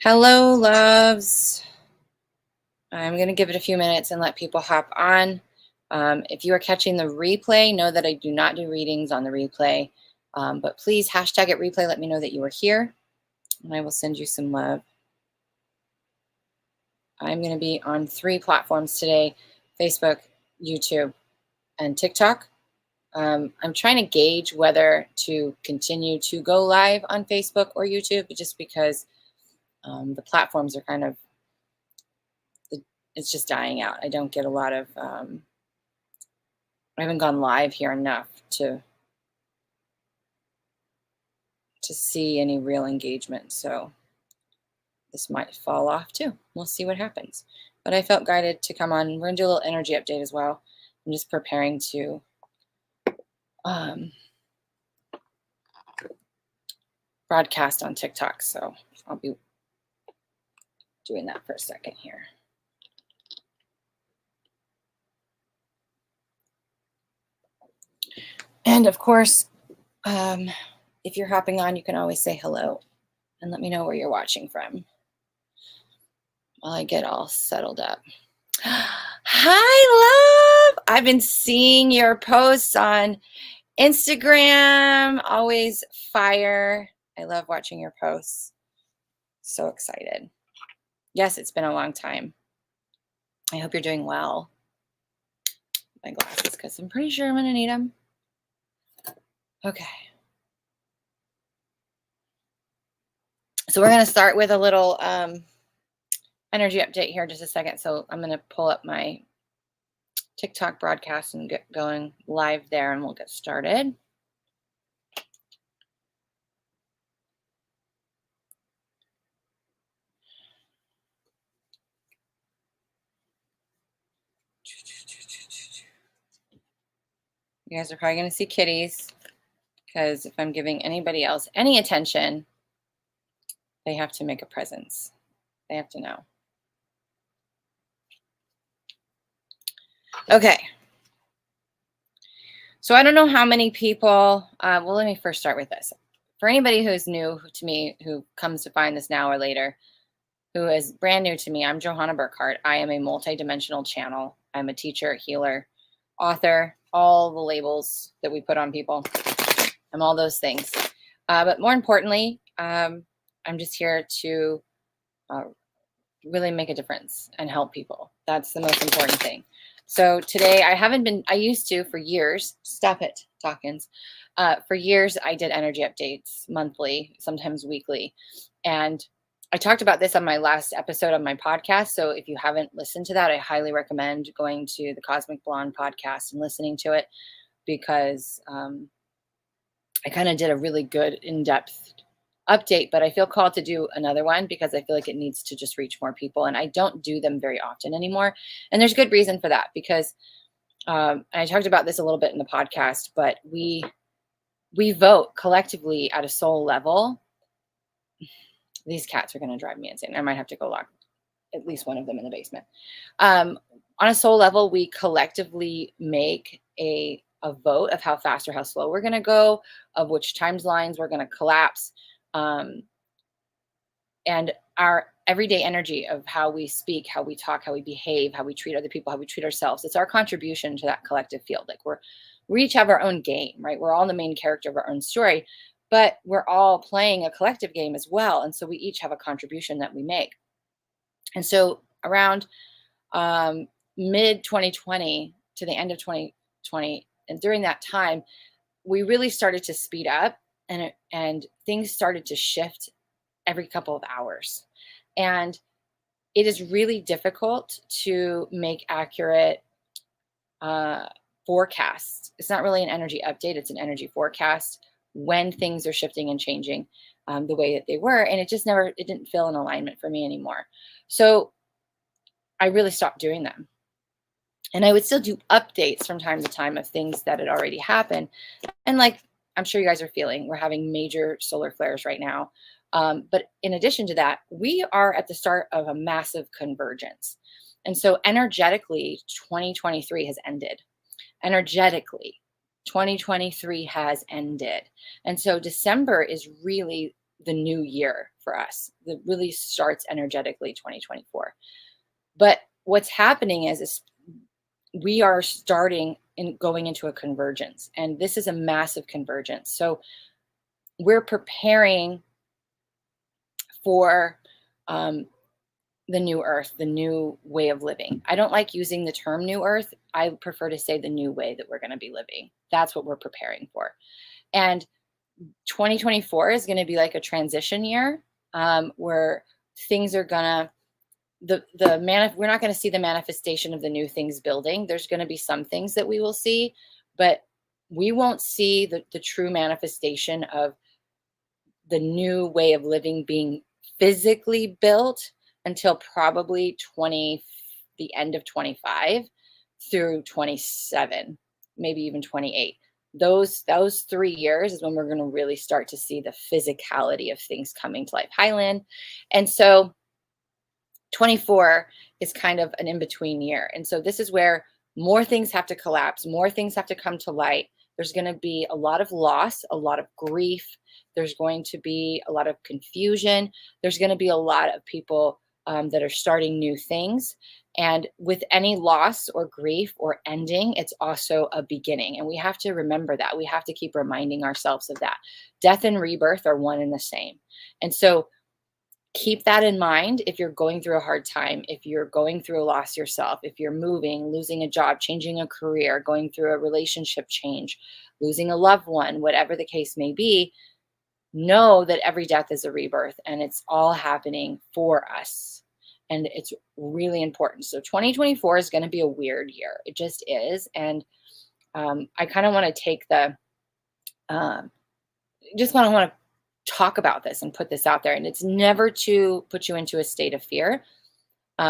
Hello, loves. I'm going to give it a few minutes and let people hop on. If you are catching the replay, know that I do not do readings on the replay. But please hashtag it replay. Let me know that you are here, and I will send you some love. I'm going to be on 3 platforms today: Facebook, YouTube, and TikTok. I'm trying to gauge whether to continue to go live on Facebook or YouTube, just because the platforms are kind of, it's just dying out. I don't get a lot of, I haven't gone live here enough to see any real engagement. So this might fall off too. We'll see what happens. But I felt guided to come on. We're gonna do a little energy update as well. I'm just preparing to broadcast on TikTok. So I'll be doing that for a second here. And of course, if you're hopping on, you can always say hello and let me know where you're watching from while I get all settled up. Hi, love. I've been seeing your posts on Instagram. Always fire. I love watching your posts. So excited. Yes, it's been a long time. I hope you're doing well. My glasses, because I'm pretty sure I'm going to need them. Okay. So we're going to start with a little energy update here in just a second. So I'm going to pull up my TikTok broadcast and get going live there, and we'll get started. You guys are probably going to see kitties, because if I'm giving anybody else any attention, they have to make a presence. They have to know. Okay. So I don't know how many people, well, let me first start with this. For anybody who's new to me, who comes to find this now or later, who is brand new to me, I'm Johanna Burkhardt. I am a multidimensional channel. I'm a teacher, healer, author, all the labels that we put on people. I'm all those things. But more importantly, I'm just here to really make a difference and help people. That's the most important thing. So today I used to for years, stop it, Dawkins. For years, I did energy updates monthly, sometimes weekly. And I talked about this on my last episode of my podcast. So if you haven't listened to that, I highly recommend going to the Cosmic Blonde podcast and listening to it, because I kind of did a really good in-depth update, but I feel called to do another one because I feel like it needs to just reach more people, and I don't do them very often anymore. And there's good reason for that, because and I talked about this a little bit in the podcast, but we vote collectively at a soul level. These cats are going to drive me insane. I might have to go lock at least one of them in the basement. On a soul level, we collectively make a vote of how fast or how slow we're going to go, of which timelines we're going to collapse. And our everyday energy of how we speak, how we talk, how we behave, how we treat other people, how we treat ourselves. It's our contribution to that collective field. Like we each have our own game, right? We're all the main character of our own story, but we're all playing a collective game as well. And so we each have a contribution that we make. And so around mid 2020 to the end of 2020, and during that time, we really started to speed up, and things started to shift every couple of hours. And it is really difficult to make accurate forecasts. It's not really an energy update, it's an energy forecast when things are shifting and changing the way that they were. And it didn't feel in alignment for me anymore. So I really stopped doing them. And I would still do updates from time to time of things that had already happened. And like I'm sure you guys are feeling, we're having major solar flares right now. But in addition to that, we are at the start of a massive convergence. And so energetically, 2023 has ended. Energetically, 2023 has ended. And so December is really the new year for us. That really starts energetically 2024. But what's happening is we are starting and going into a convergence, and this is a massive convergence. So we're preparing for the new earth, the new way of living. I don't like using the term new earth. I prefer to say the new way that we're going to be living. That's what we're preparing for. And 2024 is going to be like a transition year, where things are gonna we're not going to see the manifestation of the new things building. There's going to be some things that we will see, but we won't see the true manifestation of the new way of living being physically built until probably the end of 25 through 27, maybe even 28. Those 3 years is when we're going to really start to see the physicality of things coming to life. Highland. And so 24 is kind of an in-between year. And so this is where more things have to collapse, more things have to come to light. There's going to be a lot of loss, a lot of grief. There's going to be a lot of confusion. There's going to be a lot of people that are starting new things. And with any loss or grief or ending, it's also a beginning. And we have to remember that. We have to keep reminding ourselves of that. Death and rebirth are one and the same. And so keep that in mind if you're going through a hard time, if you're going through a loss yourself, if you're moving, losing a job, changing a career, going through a relationship change, losing a loved one, whatever the case may be, know that every death is a rebirth and it's all happening for us. And it's really important. So 2024 is going to be a weird year. It just is. And I kind of want to take just want to talk about this and put this out there. And it's never to put you into a state of fear,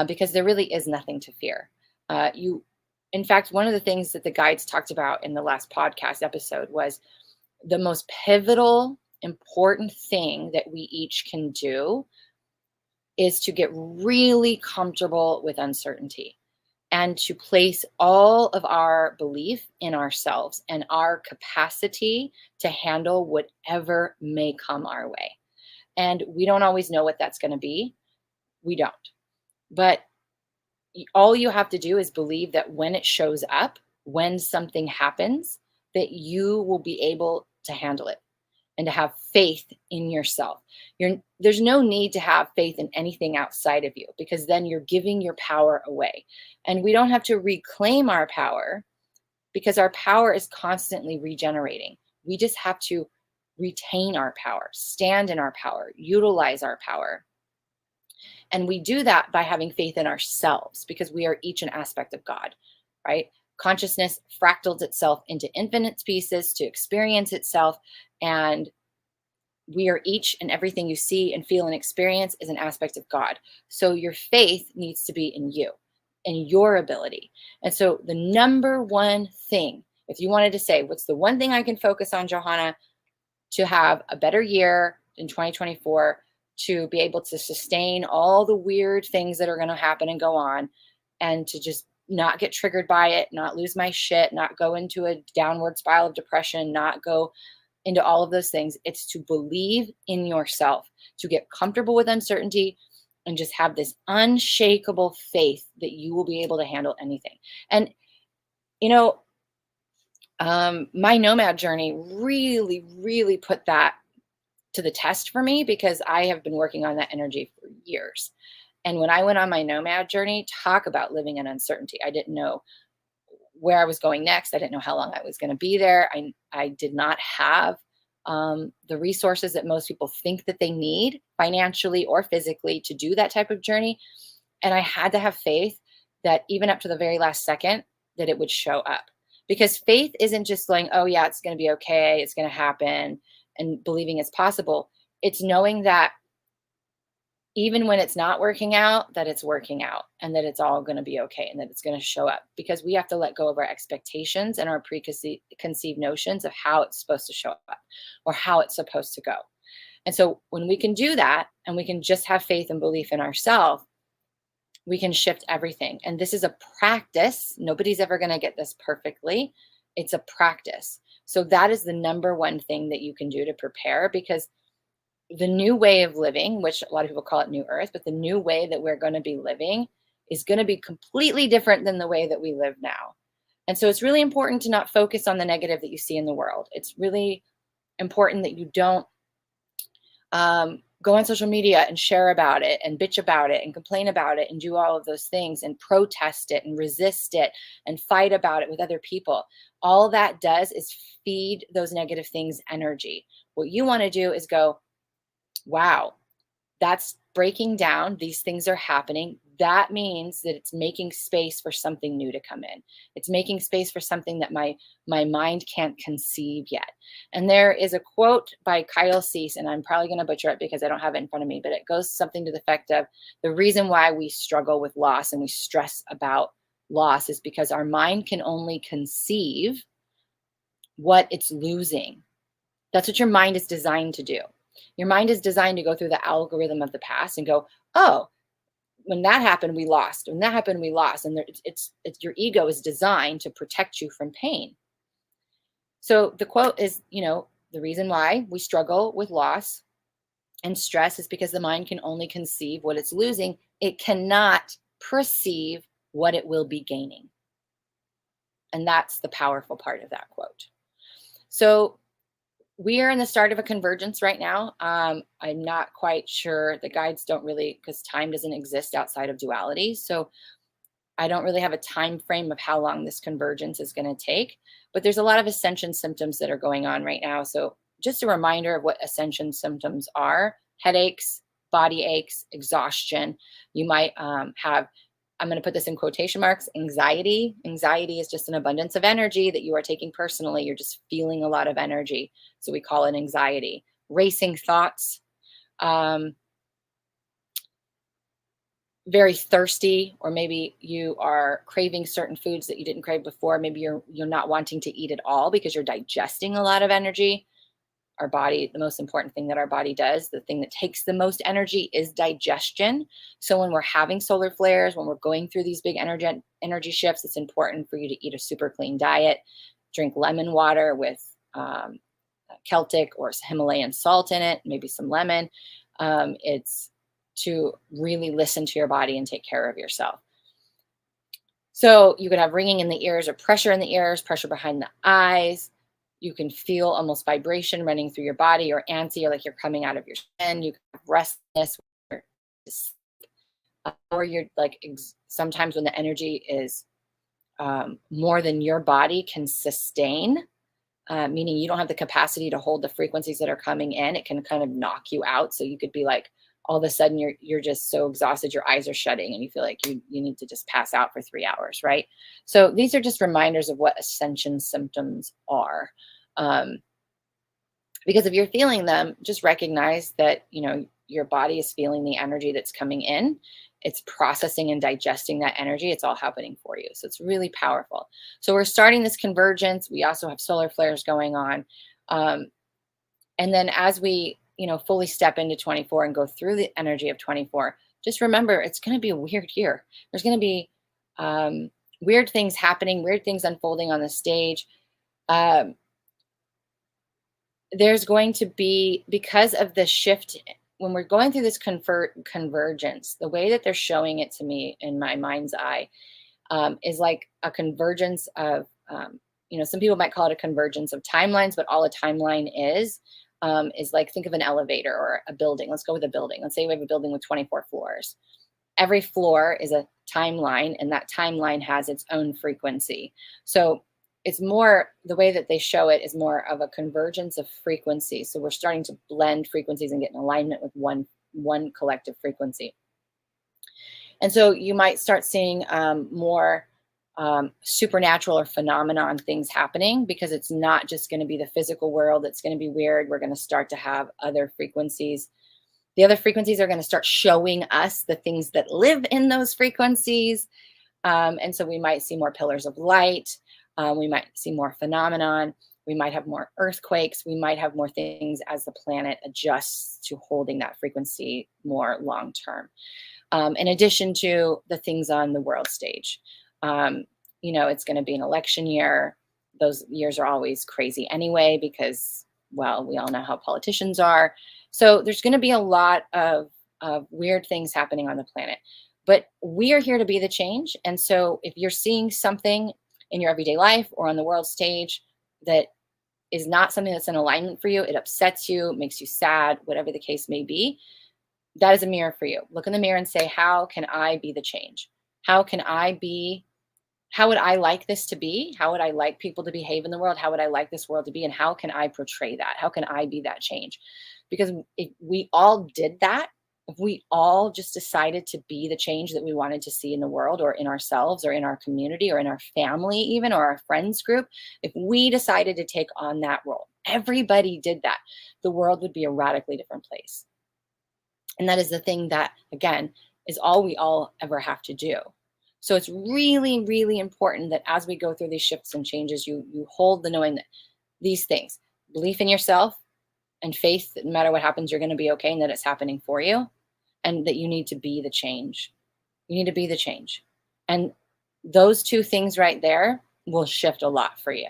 because there really is nothing to fear. In fact, one of the things that the guides talked about in the last podcast episode was the most pivotal, important thing that we each can do is to get really comfortable with uncertainty and to place all of our belief in ourselves and our capacity to handle whatever may come our way. And we don't always know what that's going to be. We don't. But all you have to do is believe that when it shows up, when something happens, that you will be able to handle it and to have faith in yourself. There's no need to have faith in anything outside of you, because then you're giving your power away. And we don't have to reclaim our power, because our power is constantly regenerating. We just have to retain our power, stand in our power, utilize our power. And we do that by having faith in ourselves, because we are each an aspect of God, right? Consciousness fractals itself into infinite pieces to experience itself. And we are each, and everything you see and feel and experience is an aspect of God. So your faith needs to be in you and your ability. And so the number one thing, if you wanted to say, what's the one thing I can focus on, Johanna, to have a better year in 2024, to be able to sustain all the weird things that are going to happen and go on, and to just not get triggered by it, not lose my shit, not go into a downward spiral of depression, not go into all of those things. It's to believe in yourself, to get comfortable with uncertainty, and just have this unshakable faith that you will be able to handle anything. And, my nomad journey really, really put that to the test for me, because I have been working on that energy for years. And when I went on my nomad journey, talk about living in uncertainty. I didn't know where I was going next. I didn't know how long I was going to be there. I did not have the resources that most people think that they need, financially or physically, to do that type of journey. And I had to have faith that even up to the very last second, that it would show up. Because faith isn't just going, oh yeah, it's going to be okay, it's going to happen, and believing it's possible. It's knowing that even when it's not working out, that it's working out, and that it's all going to be okay, and that it's going to show up, because we have to let go of our expectations and our preconceived notions of how it's supposed to show up or how it's supposed to go. And so when we can do that, and we can just have faith and belief in ourselves, we can shift everything. And this is a practice. Nobody's ever going to get this perfectly. It's a practice. So that is the number one thing that you can do to prepare, because the new way of living, which a lot of people call it New Earth, but the new way that we're going to be living is going to be completely different than the way that we live now. And so it's really important to not focus on the negative that you see in the world. It's really important that you don't go on social media and share about it and bitch about it and complain about it and do all of those things and protest it and resist it and fight about it with other people. All that does is feed those negative things energy. What you want to do is go, wow, that's breaking down. These things are happening. That means that it's making space for something new to come in. It's making space for something that my mind can't conceive yet. And there is a quote by Kyle Cease, and I'm probably going to butcher it because I don't have it in front of me, but it goes something to the effect of the reason why we struggle with loss and we stress about loss is because our mind can only conceive what it's losing. That's what your mind is designed to do. Your mind is designed to go through the algorithm of the past and go, oh, when that happened, we lost. When that happened, we lost. And it's your ego is designed to protect you from pain. So the quote is, the reason why we struggle with loss and stress is because the mind can only conceive what it's losing. It cannot perceive what it will be gaining. And that's the powerful part of that quote. So we are in the start of a convergence right now. I'm not quite sure. The guides don't really, because time doesn't exist outside of duality. So I don't really have a time frame of how long this convergence is going to take. But there's a lot of ascension symptoms that are going on right now. So just a reminder of what ascension symptoms are: headaches, body aches, exhaustion. You might have, I'm going to put this in quotation marks, anxiety. Anxiety is just an abundance of energy that you are taking personally. You're just feeling a lot of energy. So we call it anxiety. Racing thoughts, very thirsty, or maybe you are craving certain foods that you didn't crave before. Maybe you're not wanting to eat at all because you're digesting a lot of energy. Our body, the most important thing that our body does, the thing that takes the most energy is digestion. So when we're having solar flares, when we're going through these big energy shifts, it's important for you to eat a super clean diet, drink lemon water with Celtic or Himalayan salt in it, maybe some lemon. It's to really listen to your body and take care of yourself. So you could have ringing in the ears or pressure in the ears, pressure behind the eyes. You can feel almost vibration running through your body, or antsy, or like you're coming out of your skin. You can have restlessness, or you're like, sometimes when the energy is more than your body can sustain, meaning you don't have the capacity to hold the frequencies that are coming in, it can kind of knock you out. So you could be like, all of a sudden you're just so exhausted, your eyes are shutting and you feel like you need to just pass out for 3 hours, right? So these are just reminders of what ascension symptoms are. Because if you're feeling them, just recognize that, your body is feeling the energy that's coming in. It's processing and digesting that energy. It's all happening for you. So it's really powerful. So we're starting this convergence. We also have solar flares going on. And then as we, fully step into 24 and go through the energy of 24, just remember, it's going to be a weird year. There's going to be weird things happening, weird things unfolding on the stage. There's going to be, because of the shift, when we're going through this convergence, the way that they're showing it to me in my mind's eye is like a convergence of, some people might call it a convergence of timelines, but all a timeline is like, think of an elevator or a building. Let's go with a building. Let's say we have a building with 24 floors. Every floor is a timeline, and that timeline has its own frequency. So it's more, the way that they show it is more of a convergence of frequencies. So we're starting to blend frequencies and get in alignment with one collective frequency. And so you might start seeing more supernatural or phenomenon things happening, because it's not just going to be the physical world that's going to be weird. We're going to start to have other frequencies. The other frequencies are going to start showing us the things that live in those frequencies. And so we might see more pillars of light. We might see more phenomenon. We might have more earthquakes. We might have more things as the planet adjusts to holding that frequency more long term. In addition to the things on the world stage. It's going to be an election year. Those years are always crazy anyway, because, well, we all know how politicians are. So there's going to be a lot of weird things happening on the planet, but we are here to be the change. And so if you're seeing something in your everyday life or on the world stage that is not something that's in alignment for you, it upsets you, makes you sad, whatever the case may be, that is a mirror for you. Look in the mirror and say, how can I be the change? How can I be, how would I like this to be? How would I like people to behave in the world? How would I like this world to be? And how can I portray that? How can I be that change? Because if we all did that, if we all just decided to be the change that we wanted to see in the world or in ourselves or in our community or in our family even or our friends group, if we decided to take on that role, everybody did that, the world would be a radically different place. And that is the thing that, again, is all we all ever have to do. So it's really, really important that as we go through these shifts and changes, you hold the knowing that these things, belief in yourself and faith that no matter what happens, you're going to be okay and that it's happening for you, and that you need to be the change. You need to be the change. And those two things right there will shift a lot for you.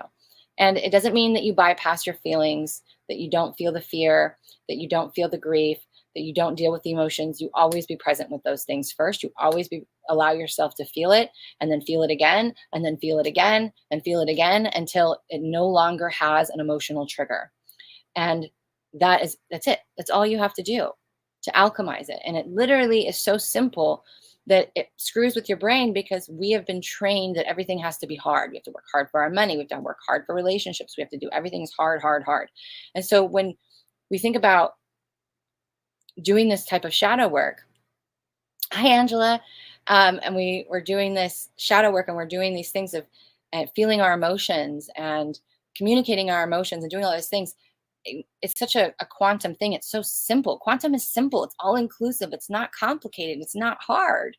And it doesn't mean that you bypass your feelings, that you don't feel the fear, that you don't feel the grief, that you don't deal with the emotions. You always be present with those things first. You always allow yourself to feel it, and then feel it again, and then feel it again, and feel it again until it no longer has an emotional trigger. And that's it. That's all you have to do to alchemize it. And it literally is so simple that it screws with your brain, because we have been trained that everything has to be hard. We have to work hard for our money. We have to work hard for relationships. We have to do everything's hard, hard, hard. And so when we think about doing this type of shadow work, hi, Angela. And we're doing this shadow work, and we're doing these things of feeling our emotions and communicating our emotions and doing all those things. It's such a quantum thing. It's so simple. Quantum is simple. It's all inclusive. It's not complicated. It's not hard.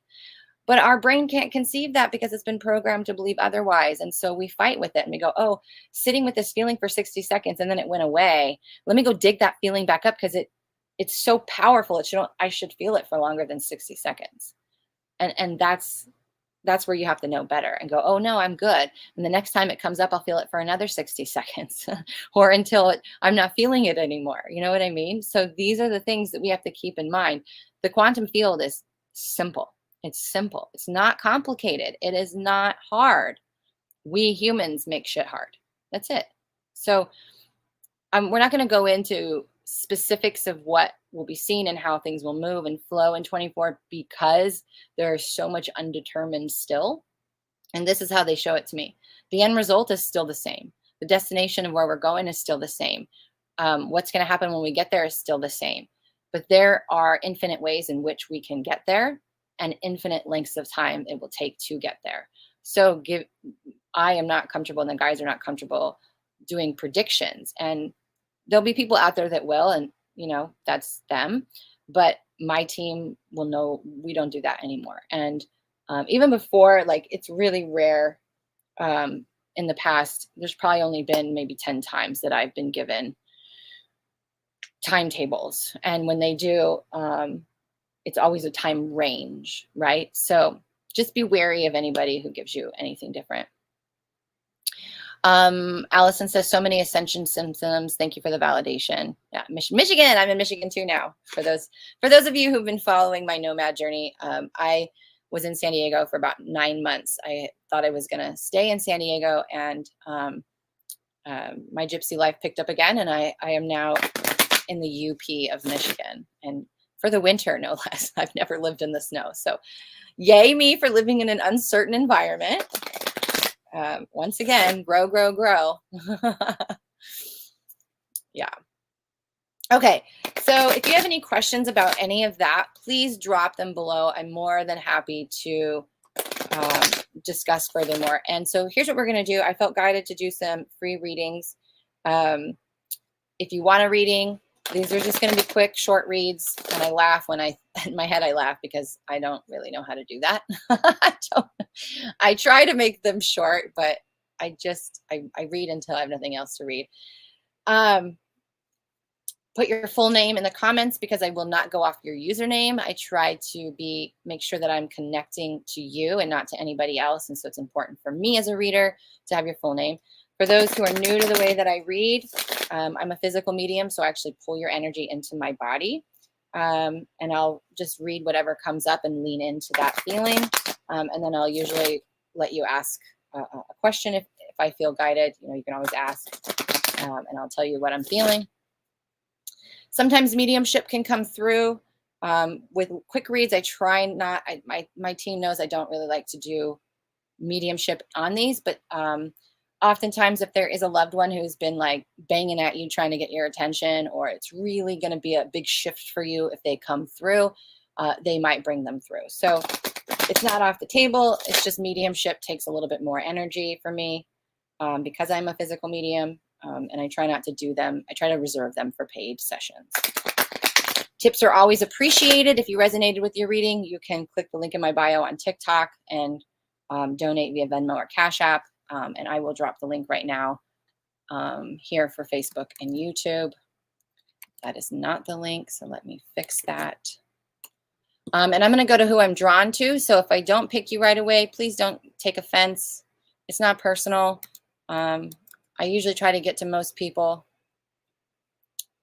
But our brain can't conceive that because it's been programmed to believe otherwise. And so we fight with it and we go, oh, sitting with this feeling for 60 seconds and then it went away. Let me go dig that feeling back up because it's so powerful. I should feel it for longer than 60 seconds. And that's where you have to know better and go, oh no, I'm good. And the next time it comes up, I'll feel it for another 60 seconds or until I'm not feeling it anymore. You know what I mean? So these are the things that we have to keep in mind. The quantum field is simple. It's simple. It's not complicated. It is not hard. We humans make shit hard. That's it. So we're not going to go into specifics of what will be seen and how things will move and flow in 24 because there's so much undetermined still. And this is how they show it to me. The end result is still the same. The destination of where we're going is still the same. What's going to happen when we get there is still the same. But there are infinite ways in which we can get there and infinite lengths of time it will take to get there. So I am not comfortable and the guys are not comfortable doing predictions. And there'll be people out there that will, and that's them. But my team will know we don't do that anymore. And even before, like, it's really rare. In the past, there's probably only been maybe 10 times that I've been given timetables. And when they do, it's always a time range, right? So just be wary of anybody who gives you anything different. Allison says, so many ascension symptoms. Thank you for the validation. Yeah, Michigan. I'm in Michigan too now. For those of you who've been following my nomad journey, I was in San Diego for about 9 months. I thought I was going to stay in San Diego, and my gypsy life picked up again, and I am now in the UP of Michigan, and for the winter, no less. I've never lived in the snow, so yay me for living in an uncertain environment. Once again, grow, grow, grow. Yeah. Okay. So if you have any questions about any of that, please drop them below. I'm more than happy to discuss furthermore. And so here's what we're going to do. I felt guided to do some free readings. If you want a reading, these are just going to be quick, short reads. And I laugh when in my head, I laugh because I don't really know how to do that. I try to make them short, but I read until I have nothing else to read. Put your full name in the comments because I will not go off your username. I try to make sure that I'm connecting to you and not to anybody else. And so it's important for me as a reader to have your full name. For those who are new to the way that I read, I'm a physical medium, so I actually pull your energy into my body. And I'll just read whatever comes up and lean into that feeling. And then I'll usually let you ask a question if I feel guided. You know, you can always ask, and I'll tell you what I'm feeling. Sometimes mediumship can come through. With quick reads, I try not, my team knows I don't really like to do mediumship on these, but oftentimes if there is a loved one who's been like banging at you trying to get your attention, or it's really going to be a big shift for you if they come through, they might bring them through. So it's not off the table. It's just mediumship takes a little bit more energy for me because I'm a physical medium, and I try not to do them. I try to reserve them for paid sessions. Tips are always appreciated. If you resonated with your reading, you can click the link in my bio on TikTok and donate via Venmo or Cash App. And I will drop the link right now here for Facebook and YouTube. That is not the link, so let me fix that. And I'm going to go to who I'm drawn to. So if I don't pick you right away, please don't take offense. It's not personal. I usually try to get to most people.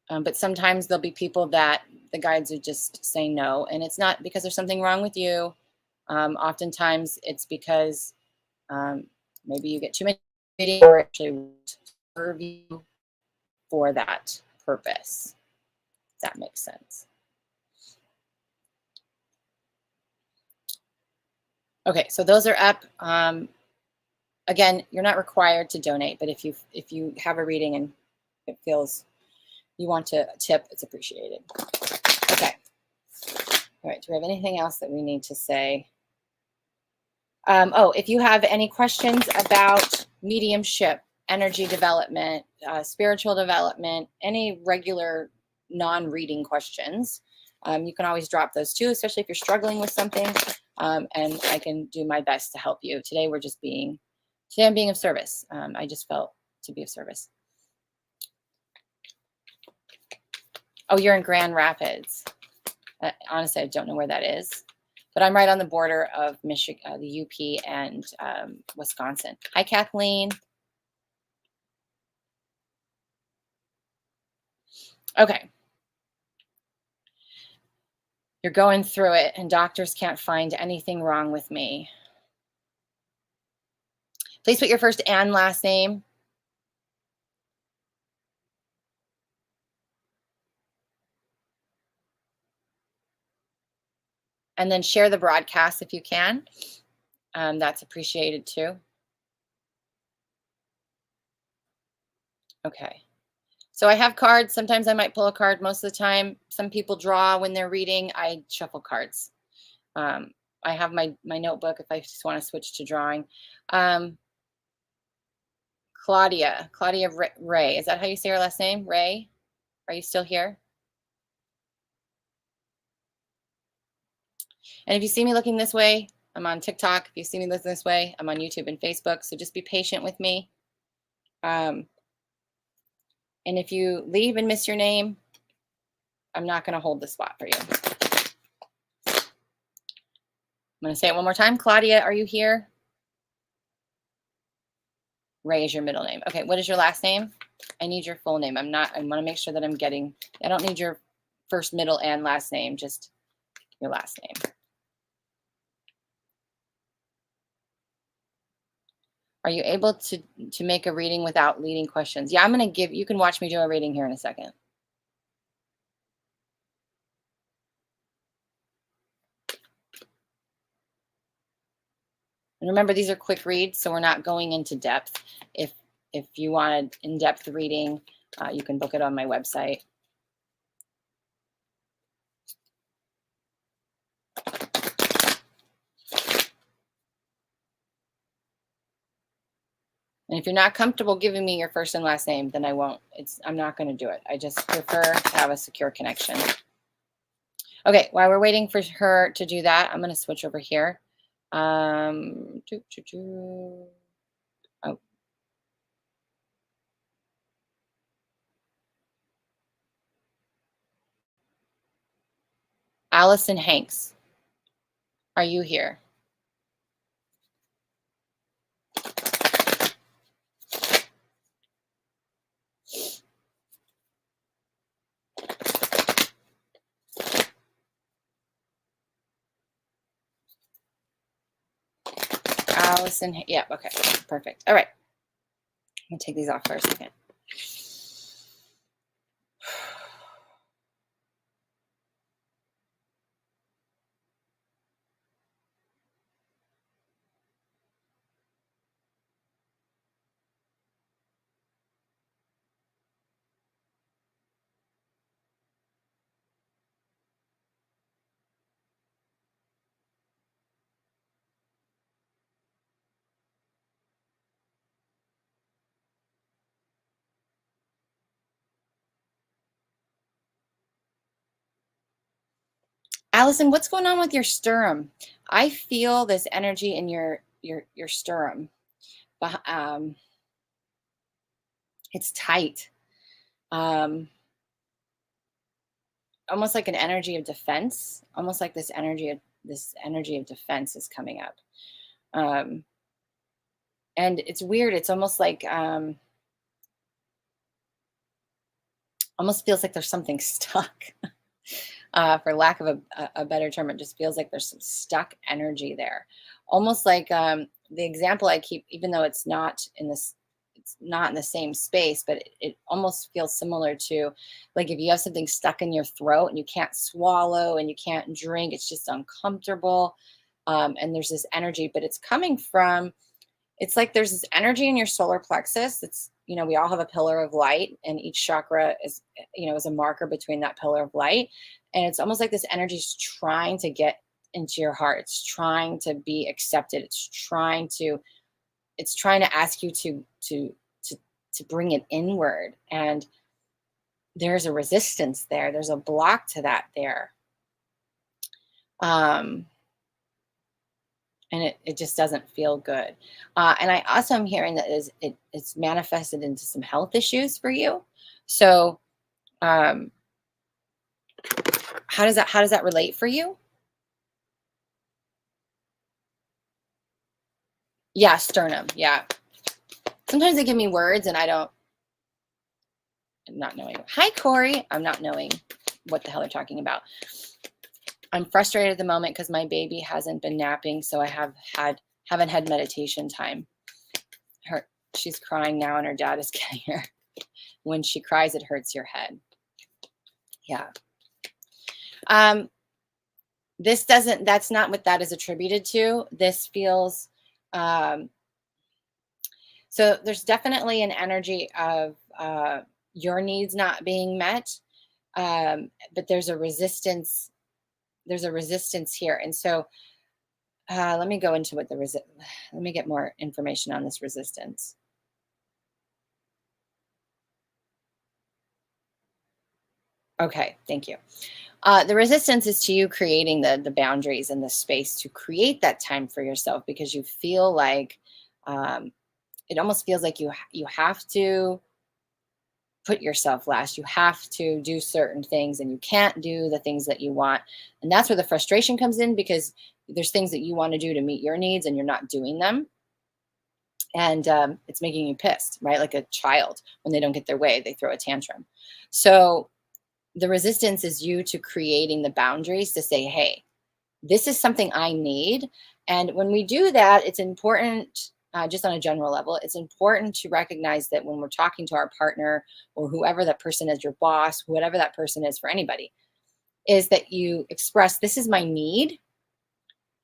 But sometimes there'll be people that the guides would just say no. And it's not because there's something wrong with you. Oftentimes it's because maybe you get too many videos or actually serve you for that purpose. If that makes sense. Okay, so those are up. Again, you're not required to donate, but if you have a reading and it feels you want to tip, it's appreciated. Okay. All right, do we have anything else that we need to say? Oh, if you have any questions about mediumship, energy development, spiritual development, any regular non-reading questions, you can always drop those too, especially if you're struggling with something, and I can do my best to help you. Today I'm being of service. I just felt to be of service. Oh, you're in Grand Rapids. Honestly, I don't know where that is, but I'm right on the border of Michigan, the UP, and Wisconsin. Hi, Kathleen. Okay. You're going through it, and doctors can't find anything wrong with me. Please put your first and last name. And then share the broadcast if you can. That's appreciated too. Okay. So I have cards. Sometimes I might pull a card. Most of the time, some people draw when they're reading. I shuffle cards. I have my notebook if I just want to switch to drawing. Claudia Ray. Is that how you say her last name? Ray? Are you still here? And if you see me looking this way, I'm on TikTok. If you see me looking this way, I'm on YouTube and Facebook. So just be patient with me. And if you leave and miss your name, I'm not going to hold the spot for you. I'm going to say it one more time. Claudia, are you here? Ray is your middle name. Okay, what is your last name? I need your full name. I want to make sure that I don't need your first, middle, and last name, just your last name. Are you able to make a reading without leading questions? Yeah, I'm going to you can watch me do a reading here in a second. And remember, these are quick reads, so we're not going into depth. If you want an in-depth reading, you can book it on my website. And if you're not comfortable giving me your first and last name, then I won't. I'm not going to do it. I just prefer to have a secure connection. Okay, while we're waiting for her to do that, I'm going to switch over here. Oh. Allison Hanks, are you here? Allison, yeah, okay, perfect. All right. I'm gonna take these off for a second. Allison, what's going on with your sternum? I feel this energy in your sternum. It's tight. Almost like an energy of defense. Almost like this energy of defense is coming up. And it's weird. It's almost like almost feels like there's something stuck. For lack of a better term, it just feels like there's some stuck energy there. Almost like the example I keep, even though it's not in the same space, but it almost feels similar to like if you have something stuck in your throat and you can't swallow and you can't drink, it's just uncomfortable. And there's this energy, but it's coming from, it's like there's this energy in your solar plexus. It's, we all have a pillar of light, and each chakra is a marker between that pillar of light. And it's almost like this energy is trying to get into your heart. It's trying to be accepted. It's trying to ask you to bring it inward. And there's a resistance there. There's a block to that there. And it just doesn't feel good. And I also am hearing that it's manifested into some health issues for you. So how does that relate for you? Yeah, sternum. Yeah. Sometimes they give me words and I'm not knowing. Hi, Corey. I'm not knowing what the hell they're talking about. I'm frustrated at the moment because my baby hasn't been napping, so I haven't had meditation time. She's crying now, and her dad is getting her. When she cries, it hurts your head. Yeah. That's not what that is attributed to. This feels, so there's definitely an energy of your needs not being met, but there's a resistance. There's a resistance here. And so let me go into what let me get more information on this resistance. Okay, thank you. The resistance is to you creating the boundaries and the space to create that time for yourself, because you feel like it almost feels like you have to put yourself last. You have to do certain things, and you can't do the things that you want. And that's where the frustration comes in, because there's things that you want to do to meet your needs and you're not doing them. And it's making you pissed, right? Like a child, when they don't get their way, they throw a tantrum. So the resistance is you to creating the boundaries to say, hey, this is something I need. And when we do that, it's important, just on a general level, it's important to recognize that when we're talking to our partner or whoever that person is, your boss, whatever that person is for anybody, is that you express, this is my need.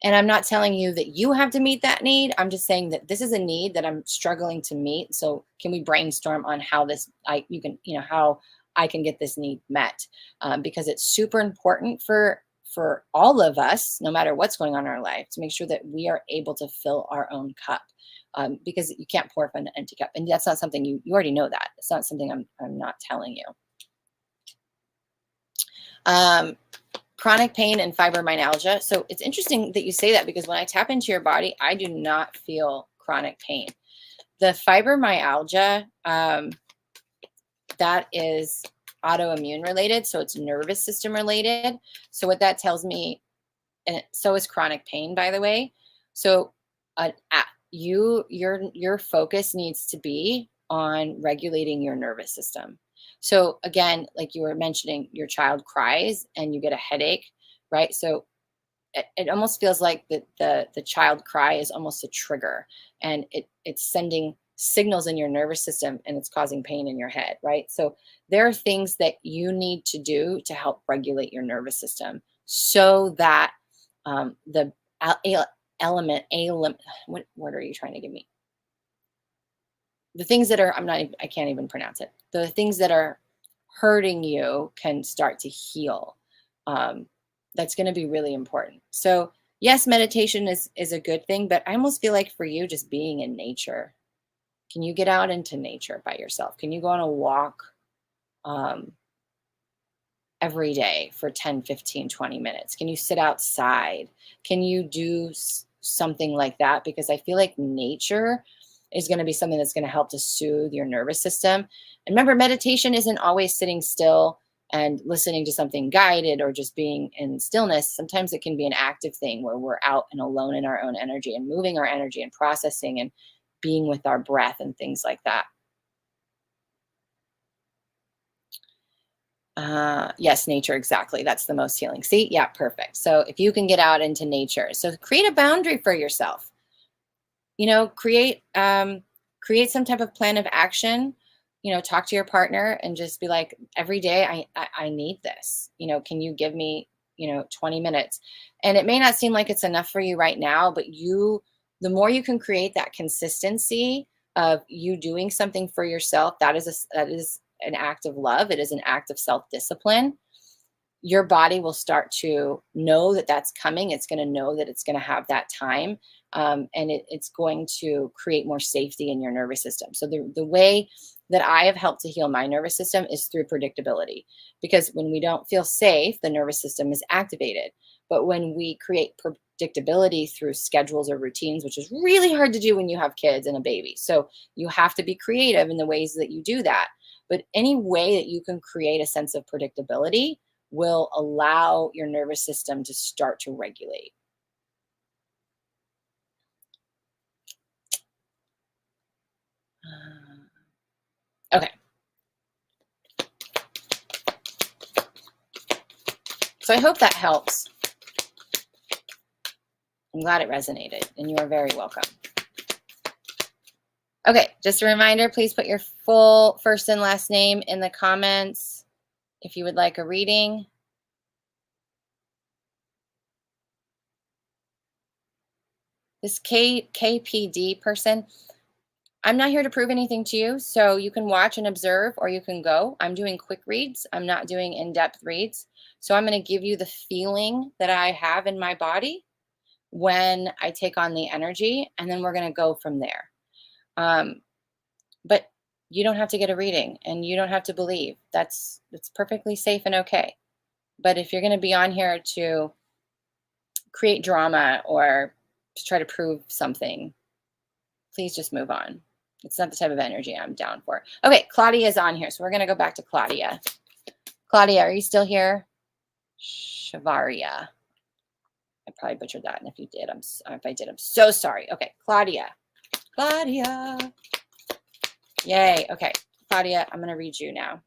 And I'm not telling you that you have to meet that need. I'm just saying that this is a need that I'm struggling to meet. So can we brainstorm on how how I can get this need met? Because it's super important for all of us, no matter what's going on in our life, to make sure that we are able to fill our own cup. Because you can't pour from an empty cup. And that's not something you already know that. It's not something I'm not telling you. Chronic pain and fibromyalgia. So it's interesting that you say that, because when I tap into your body, I do not feel chronic pain. The fibromyalgia, that is autoimmune related. So it's nervous system related. So what that tells me, and so is chronic pain, by the way. So your focus needs to be on regulating your nervous system. So again, like you were mentioning, your child cries and you get a headache, right? So it almost feels like the child cry is almost a trigger, and it's sending signals in your nervous system, and it's causing pain in your head, right? So there are things that you need to do to help regulate your nervous system so that the what word are you trying to give me? The things that are, I can't even pronounce it. The things that are hurting you can start to heal. Um, that's going to be really important. So yes, meditation is a good thing, but I almost feel like for you, just being in nature. Can you get out into nature by yourself? Can you go on a walk um, every day for 10, 15, 20 minutes? Can you sit outside? Can you do something like that? Because I feel like nature is going to be something that's going to help to soothe your nervous system. And remember, meditation isn't always sitting still and listening to something guided or just being in stillness. Sometimes it can be an active thing where we're out and alone in our own energy and moving our energy and processing and being with our breath and things like that. Yes, nature, exactly. That's the most healing. See, yeah, perfect. So if you can get out into nature, so create a boundary for yourself. You know, create some type of plan of action. You know, talk to your partner and just be like, every day I need this. You know, can you give me 20 minutes? And it may not seem like it's enough for you right now, but the more you can create that consistency of you doing something for yourself, that is an act of love. It is an act of self-discipline. Your body will start to know that that's coming. It's going to know that it's going to have that time. And it's going to create more safety in your nervous system. So the way that I have helped to heal my nervous system is through predictability. Because when we don't feel safe, the nervous system is activated. But when we create predictability through schedules or routines, which is really hard to do when you have kids and a baby. So you have to be creative in the ways that you do that. But any way that you can create a sense of predictability will allow your nervous system to start to regulate. Okay. So I hope that helps. I'm glad it resonated, and you are very welcome. Okay, just a reminder, please put your full first and last name in the comments if you would like a reading. This KPD person, I'm not here to prove anything to you, so you can watch and observe or you can go. I'm doing quick reads. I'm not doing in-depth reads. So I'm going to give you the feeling that I have in my body when I take on the energy, and then we're going to go from there. But you don't have to get a reading and you don't have to believe. That's perfectly safe and okay. But if you're going to be on here to create drama or to try to prove something, please just move on. It's not the type of energy I'm down for. Okay, Claudia is on here, so we're going to go back to Claudia. Claudia, are you still here? Shavaria. I probably butchered that, and if I did, I'm so sorry. Okay, Claudia. Claudia. Yay. Okay, Claudia, I'm going to read you now.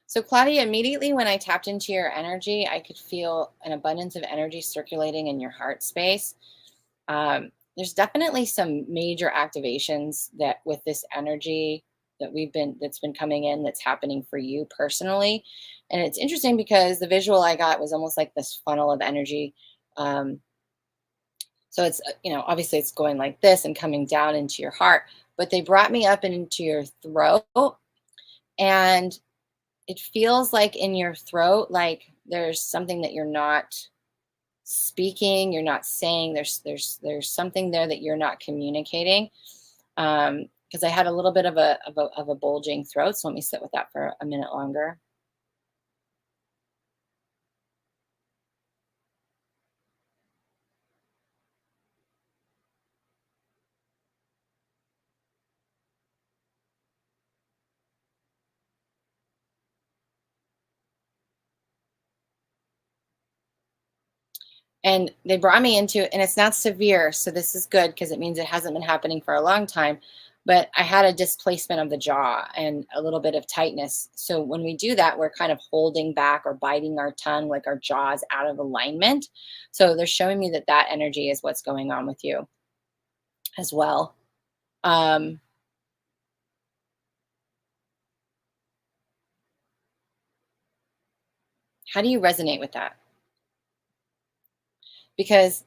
So Claudia, immediately when I tapped into your energy, I could feel an abundance of energy circulating in your heart space. There's definitely some major activations that with this energy that's been coming in, that's happening for you personally. And it's interesting because the visual I got was almost like this funnel of energy. So it's, obviously it's going like this and coming down into your heart, but they brought me up into your throat, and it feels like in your throat, like there's something that you're not speaking, you're not saying, there's something there that you're not communicating. because I had a little bit of a bulging throat. So let me sit with that for a minute longer. And they brought me into, and it's not severe, so this is good because it means it hasn't been happening for a long time. But I had a displacement of the jaw and a little bit of tightness. So when we do that, we're kind of holding back or biting our tongue, like our jaw's out of alignment. So they're showing me that that energy is what's going on with you as well. Um, how do you resonate with that? Because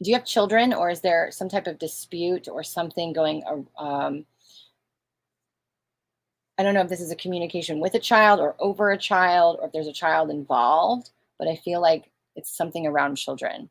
do you have children, or is there some type of dispute or something going? I don't know if this is a communication with a child or over a child, or if there's a child involved, but I feel like it's something around children.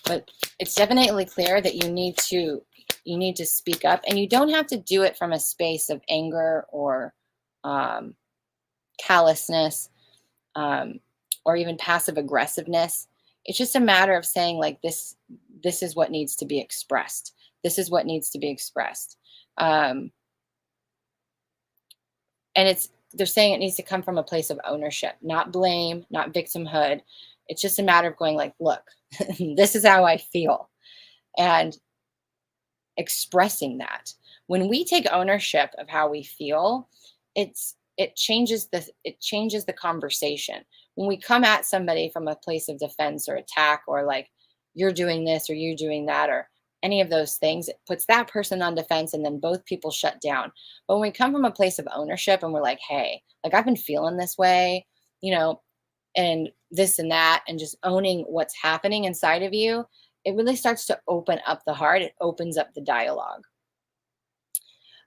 But it's definitely clear that you need to speak up, and you don't have to do it from a space of anger or um, callousness, um, or even passive aggressiveness. It's just a matter of saying, like, this is what needs to be expressed. This is what needs to be expressed. Um, and they're saying it needs to come from a place of ownership, not blame, not victimhood. It's just a matter of going, like, look, this is how I feel, and expressing that. When we take ownership of how we feel, it changes the conversation. When we come at somebody from a place of defense or attack, or like, you're doing this or you're doing that, or any of those things, it puts that person on defense, and then both people shut down. But when we come from a place of ownership and we're like, hey, like, I've been feeling this way, you know, and this and that, and just owning what's happening inside of you, it really starts to open up the heart. It opens up the dialogue.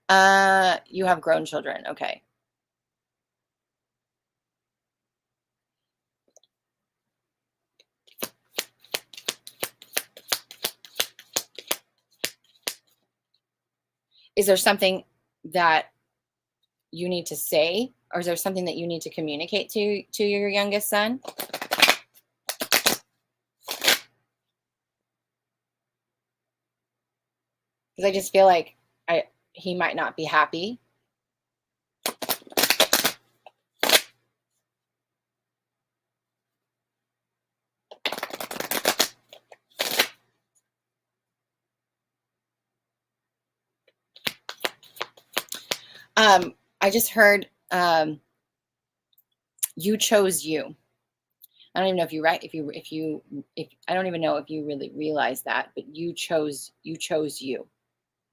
You have grown children. Okay. Is there something that you need to say, or is there something that you need to communicate to your youngest son? Because I just feel like he might not be happy. I just heard, you chose you. I don't even know if you right if I don't even know if you really realize that, but you chose you.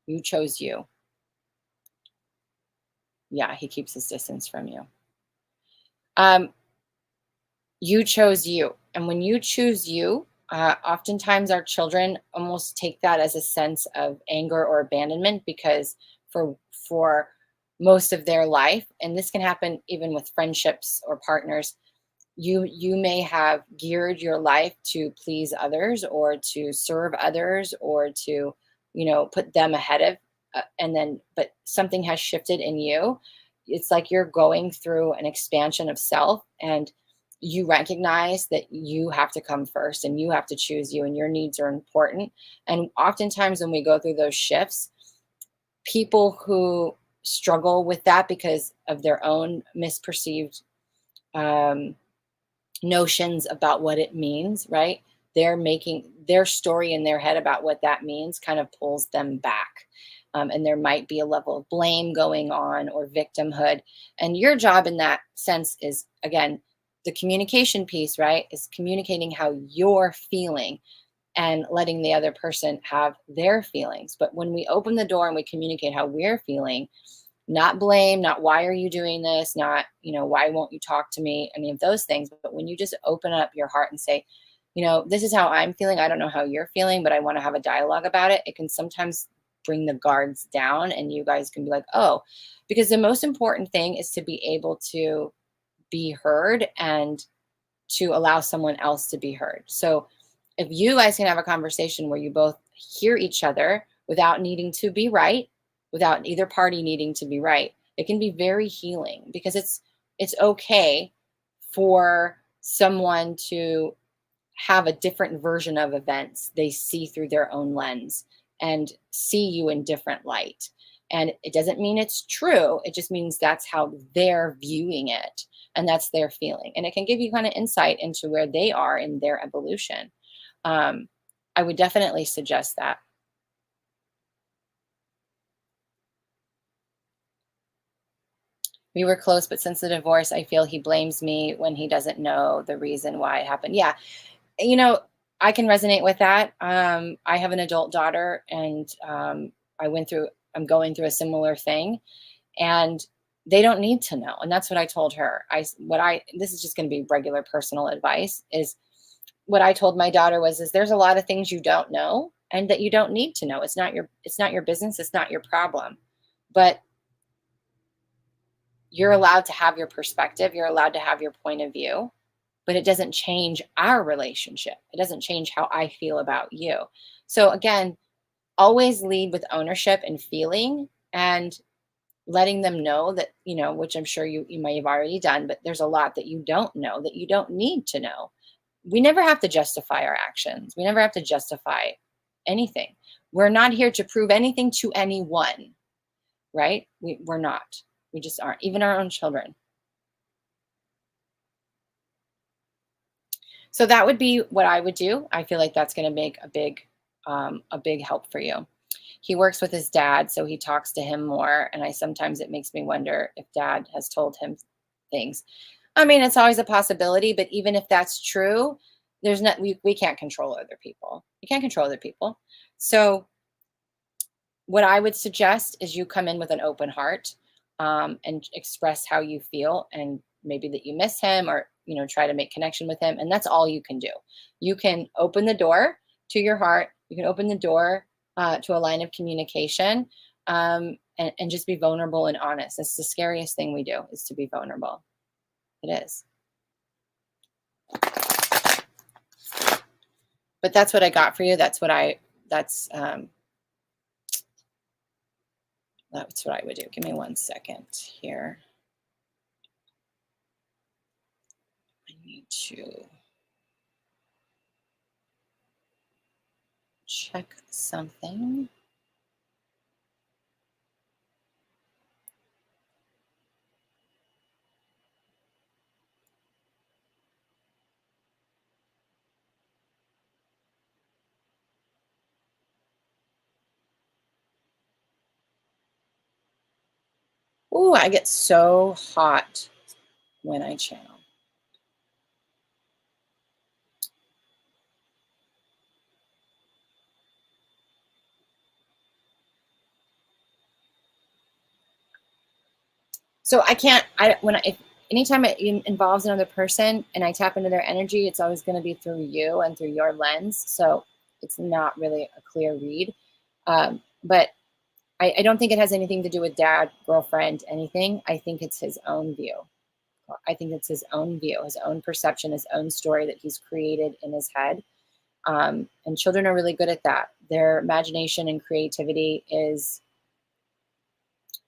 You chose you. Yeah, he keeps his distance from you. Um, you chose you. And when you choose you, oftentimes our children almost take that as a sense of anger or abandonment, because for most of their life, and this can happen even with friendships or partners, you may have geared your life to please others, or to serve others, or to, put them ahead of, and then, but something has shifted in you. It's like you're going through an expansion of self, and you recognize that you have to come first, and you have to choose you, and your needs are important. And oftentimes when we go through those shifts, people who struggle with that because of their own misperceived um, notions about what it means, right? They're making their story in their head about what that means, kind of pulls them back. And there might be a level of blame going on, or victimhood. And your job in that sense is, again, the communication piece, right? Is communicating how you're feeling, and letting the other person have their feelings. But when we open the door and we communicate how we're feeling, not blame, not why are you doing this, not, why won't you talk to me, any of those things. But when you just open up your heart and say, this is how I'm feeling, I don't know how you're feeling, but I want to have a dialogue about it, it can sometimes bring the guards down and you guys can be like, oh, because the most important thing is to be able to be heard and to allow someone else to be heard. So if you guys can have a conversation where you both hear each other without needing to be right, without either party needing to be right, it can be very healing, because it's okay for someone to have a different version of events they see through their own lens and see you in different light. And it doesn't mean it's true. It just means that's how they're viewing it and that's their feeling. And it can give you kind of insight into where they are in their evolution. I would definitely suggest that. We were close, but since the divorce, I feel he blames me when he doesn't know the reason why it happened. Yeah, you know, I can resonate with that. I have an adult daughter, and I'm going through a similar thing, and they don't need to know. And that's what I told her. This is just going to be regular personal advice, is what I told my daughter is there's a lot of things you don't know and that you don't need to know. It's not your business. It's not your problem, but you're allowed to have your perspective. You're allowed to have your point of view, but it doesn't change our relationship. It doesn't change how I feel about you. So again, always lead with ownership and feeling, and letting them know that, which I'm sure you may have already done, but there's a lot that you don't know, that you don't need to know. We never have to justify our actions. We never have to justify anything. We're not here to prove anything to anyone, right? We're not. We just aren't, even our own children. So that would be what I would do. I feel like that's going to make a big help for you. He works with his dad, so he talks to him more. And sometimes it makes me wonder if dad has told him things. I mean, it's always a possibility, but even if that's true, we can't control other people. You can't control other people. So what I would suggest is you come in with an open heart, and express how you feel, and maybe that you miss him, or try to make connection with him. And that's all you can do. You can open the door to your heart. You can open the door to a line of communication, and just be vulnerable and honest. That's the scariest thing we do, is to be vulnerable. It is. But that's what I got for you. That's what I would do. Give me 1 second here. I need to check something. Ooh, I get so hot when I channel. So anytime it involves another person and I tap into their energy, it's always going to be through you and through your lens. So it's not really a clear read. But I don't think it has anything to do with dad, girlfriend, anything. I think it's his own view. I think it's his own view, his own perception, his own story that he's created in his head. And children are really good at that. Their imagination and creativity is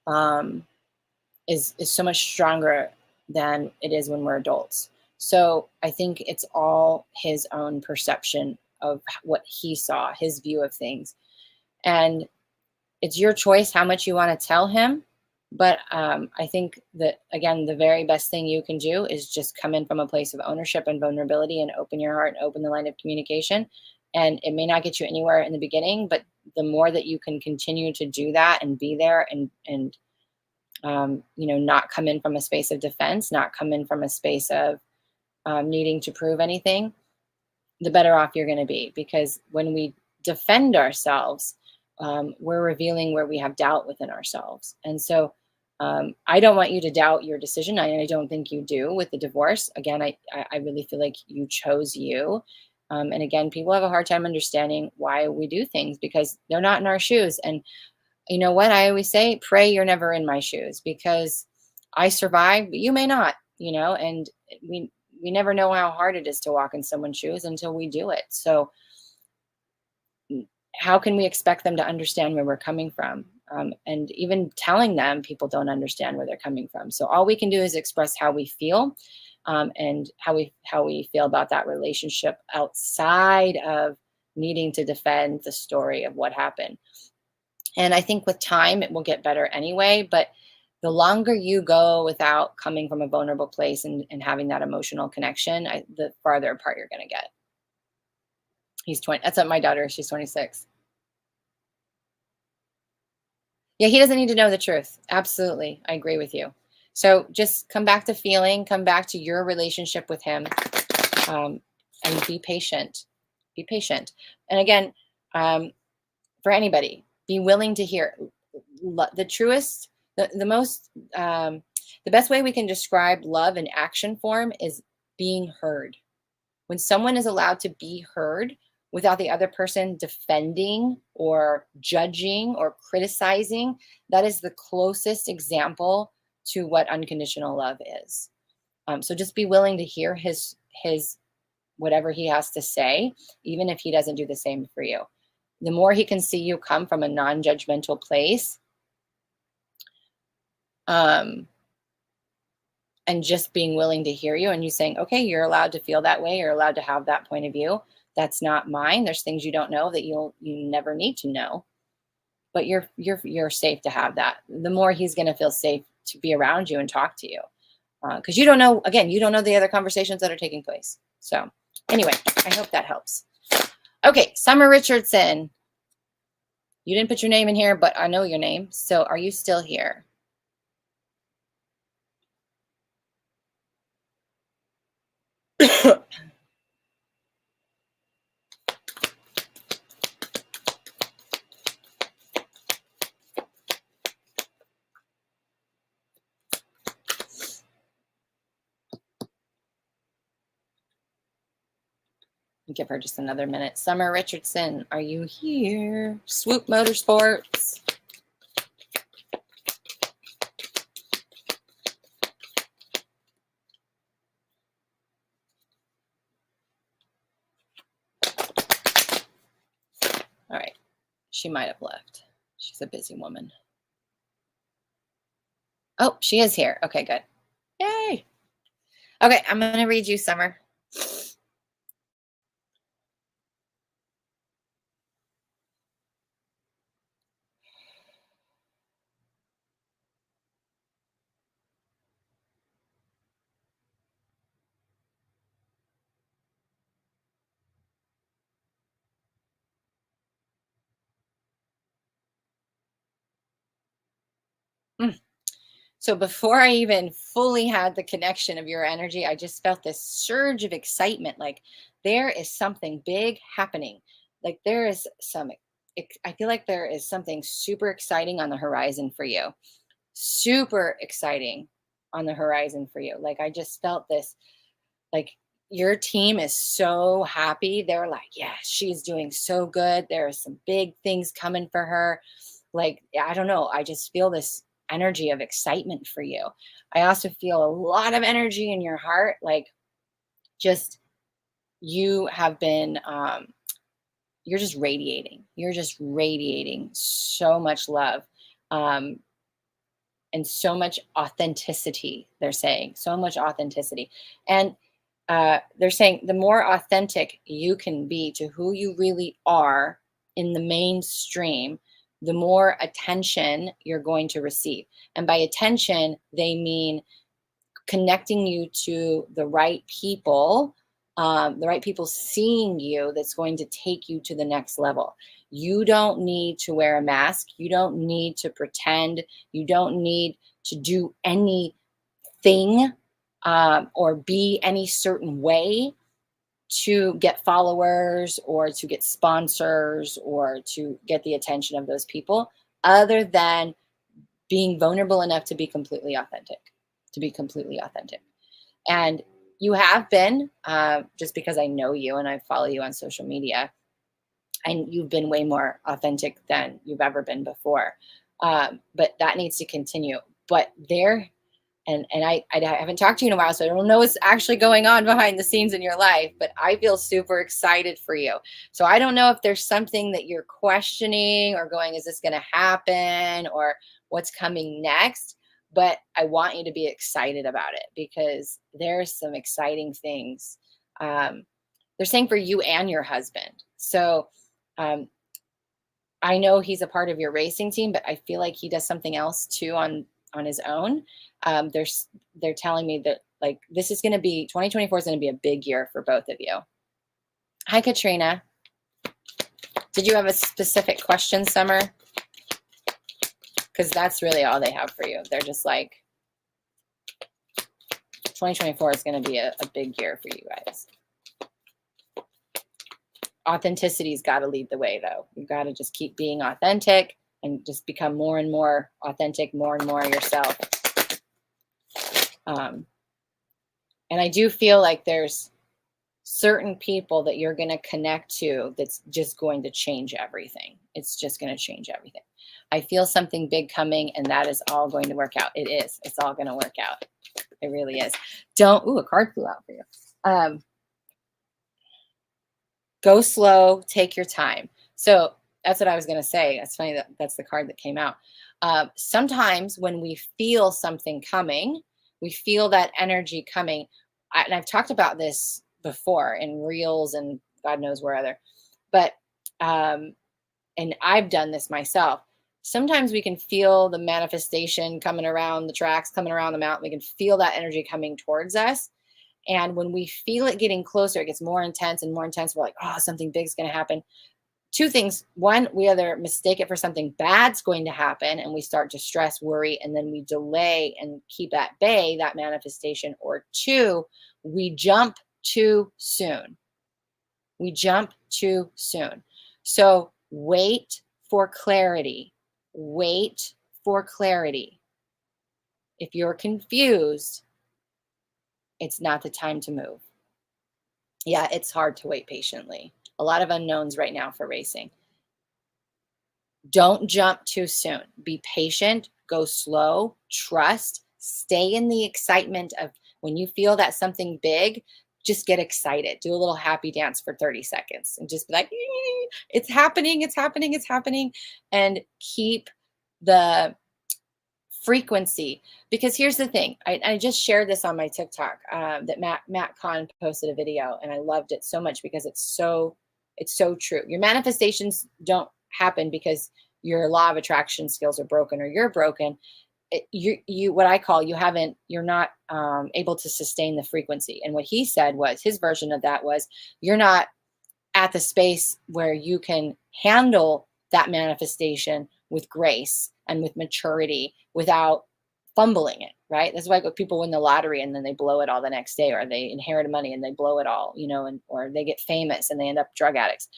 so much stronger than it is when we're adults. So I think it's all his own perception of what he saw, his view of things. And it's your choice how much you want to tell him. But I think that, again, the very best thing you can do is just come in from a place of ownership and vulnerability, and open your heart and open the line of communication. And it may not get you anywhere in the beginning, but the more that you can continue to do that and be there, and not come in from a space of defense, not come in from a space of needing to prove anything, the better off you're going to be. Because when we defend ourselves, we're revealing where we have doubt within ourselves. And so I don't want you to doubt your decision. I don't think you do with the divorce. Again, I really feel like you chose you. And again, people have a hard time understanding why we do things because they're not in our shoes. And you know what? I always say, pray you're never in my shoes, because I survived, but you may not, and we never know how hard it is to walk in someone's shoes until we do it. So how can we expect them to understand where we're coming from? And even telling them, people don't understand where they're coming from. So all we can do is express how we feel, and how we feel about that relationship outside of needing to defend the story of what happened. And I think with time, it will get better anyway. But the longer you go without coming from a vulnerable place and having that emotional connection, the farther apart you're going to get. He's 20. That's what my daughter is. She's 26. Yeah, he doesn't need to know the truth. Absolutely. I agree with you. So just come back to feeling, come back to your relationship with him, and be patient. Be patient. And again, for anybody, be willing to hear the truest, the most, the best way we can describe love in action form is being heard. When someone is allowed to be heard without the other person defending or judging or criticizing, that is the closest example to what unconditional love is. So just be willing to hear his whatever he has to say, even if he doesn't do the same for you. The more he can see you come from a non-judgmental place, and just being willing to hear you, and you saying, okay, you're allowed to feel that way. You're allowed to have that point of view. That's not mine. There's things you don't know that you never need to know, but you're safe to have that. The more he's going to feel safe to be around you and talk to you, because you don't know the other conversations that are taking place. So anyway, I hope that helps. Okay, Summer Richardson. You didn't put your name in here, but I know your name. So are you still here? Give her just another minute. Summer Richardson, are you here? Swoop Motorsports. All right. She might have left. She's a busy woman. Oh, she is here. Okay, good. Yay. Okay, I'm going to read you, Summer. So before I even fully had the connection of your energy, I just felt this surge of excitement. Like there is something big happening. Like there is I feel like there is something super exciting on the horizon for you. Super exciting on the horizon for you. Like I just felt this, like your team is so happy. They're like, yeah, she's doing so good. There are some big things coming for her. Like, I don't know. I just feel this energy of excitement for you. I also feel a lot of energy in your heart. Like just, you have been, you're just radiating. You're just radiating so much love. And so much authenticity, they're saying, so much authenticity. And they're saying the more authentic you can be to who you really are in the mainstream, the more attention you're going to receive. And by attention, they mean connecting you to the right people seeing you, that's going to take you to the next level. You don't need to wear a mask. You don't need to pretend. You don't need to do anything or be any certain way to get followers or to get sponsors or to get the attention of those people, other than being vulnerable enough to be completely authentic, And you have been, just because I know you and I follow you on social media, and you've been way more authentic than you've ever been before. But that needs to continue. But there, and I haven't talked to you in a while, so I don't know what's actually going on behind the scenes in your life, but I feel super excited for you. So I don't know if there's something that you're questioning or going, is this going to happen, or what's coming next? But I want you to be excited about it, because there's some exciting things. They're saying for you and your husband. So um, I know he's a part of your racing team, but I feel like he does something else too on his own. They're telling me that, like, this is going to be 2024 is going to be a big year for both of you. Hi, Katrina. Did you have a specific question, Summer? Because that's really all they have for you. They're just like, 2024 is going to be a big year for you guys. Authenticity's got to lead the way, though. You've got to just keep being authentic and just become more and more authentic, more and more yourself. And I do feel like there's certain people that you're going to connect to that's just going to change everything. It's just going to change everything. I feel something big coming, and that is all going to work out. It is. It's all going to work out. It really is. Ooh, a card flew out for you. Go slow, take your time. So that's what I was going to say. It's funny that that's the card that came out. Sometimes when we feel something coming, we feel that energy coming. And I've talked about this before in reels and God knows where other, but, and I've done this myself. Sometimes we can feel the manifestation coming around the tracks, coming around the mountain. We can feel that energy coming towards us. And when we feel it getting closer, it gets more intense and more intense. We're like, oh, something big's going to happen. Two things. One, we either mistake it for something bad's going to happen, and we start to stress, worry, and then we delay and keep at bay that manifestation. Or two, we jump too soon. We jump too soon. So wait for clarity. Wait for clarity. If you're confused, it's not the time to move. Yeah, it's hard to wait patiently. A lot of unknowns right now for racing. Don't jump too soon. Be patient, go slow, trust, stay in the excitement of when you feel that something big, just get excited. Do a little happy dance for 30 seconds and just be like, it's happening, it's happening, it's happening. And keep the frequency, because here's the thing. I just shared this on my TikTok, that Matt Kahn posted a video, and I loved it so much because it's so true. Your manifestations don't happen because your law of attraction skills are broken or you're broken. You what I call you're not able to sustain the frequency. And what he said was, his version of that was, you're not at the space where you can handle that manifestation with grace and with maturity without fumbling it, right? That's why people win the lottery and then they blow it all the next day, or they inherit money and they blow it all, or they get famous and they end up drug addicts.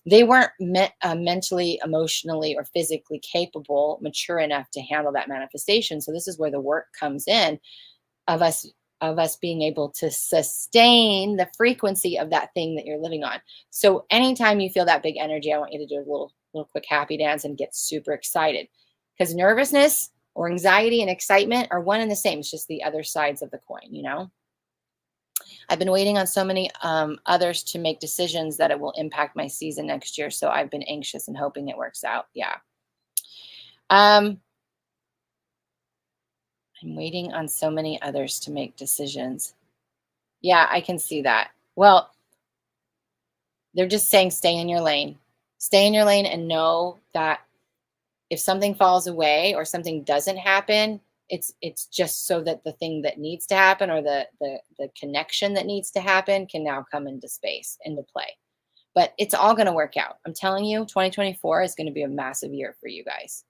They weren't mentally, emotionally, or physically capable, mature enough to handle that manifestation. So this is where the work comes in of us being able to sustain the frequency of that thing that you're living on. So anytime you feel that big energy, I want you to do a little quick happy dance and get super excited, because nervousness or anxiety and excitement are one and the same. It's just the other sides of the coin, I've been waiting on so many others to make decisions that it will impact my season next year. So I've been anxious and hoping it works out. Yeah. I'm waiting on so many others to make decisions. Yeah, I can see that. Well, they're just saying stay in your lane. Stay in your lane and know that if something falls away or something doesn't happen, it's just so that the thing that needs to happen, or the connection that needs to happen, can now come into play. But it's all going to work out. I'm telling you, 2024 is going to be a massive year for you guys.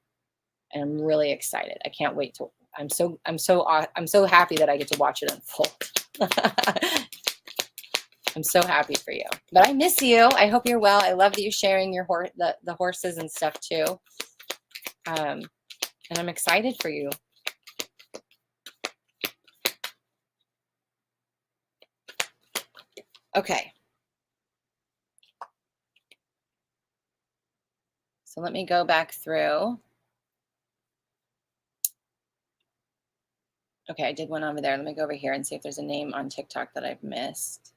And I'm really excited. I can't wait to, I'm so happy that I get to watch it unfold. I'm so happy for you. But I miss you. I hope you're well. I love that you're sharing your the horses and stuff too. And I'm excited for you. Okay. So let me go back through. Okay, I did one over there. Let me go over here and see if there's a name on TikTok that I've missed.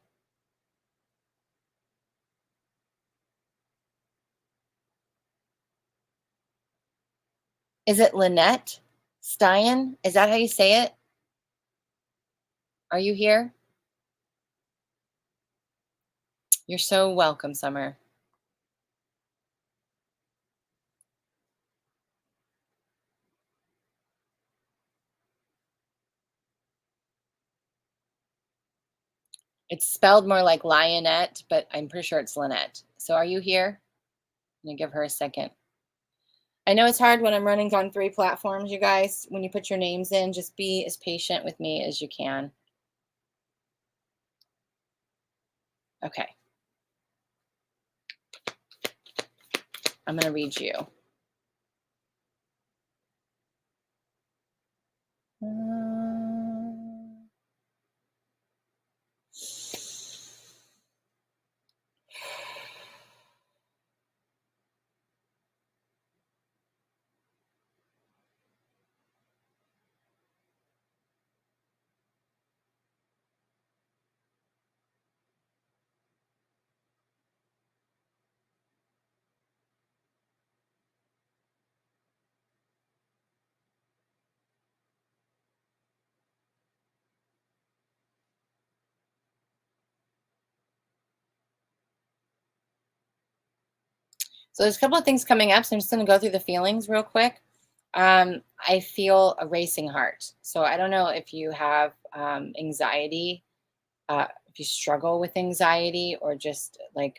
Is it Lynette Stein? Is that how you say it? Are you here? You're so welcome, Summer. It's spelled more like Lionette, but I'm pretty sure it's Lynette. So are you here? I'm gonna give her a second. I know it's hard when I'm running on 3 platforms, you guys. When you put your names in, just be as patient with me as you can. Okay. I'm gonna read you. So there's a couple of things coming up. So I'm just going to go through the feelings real quick. I feel a racing heart. So I don't know if you have anxiety, if you struggle with anxiety, or just like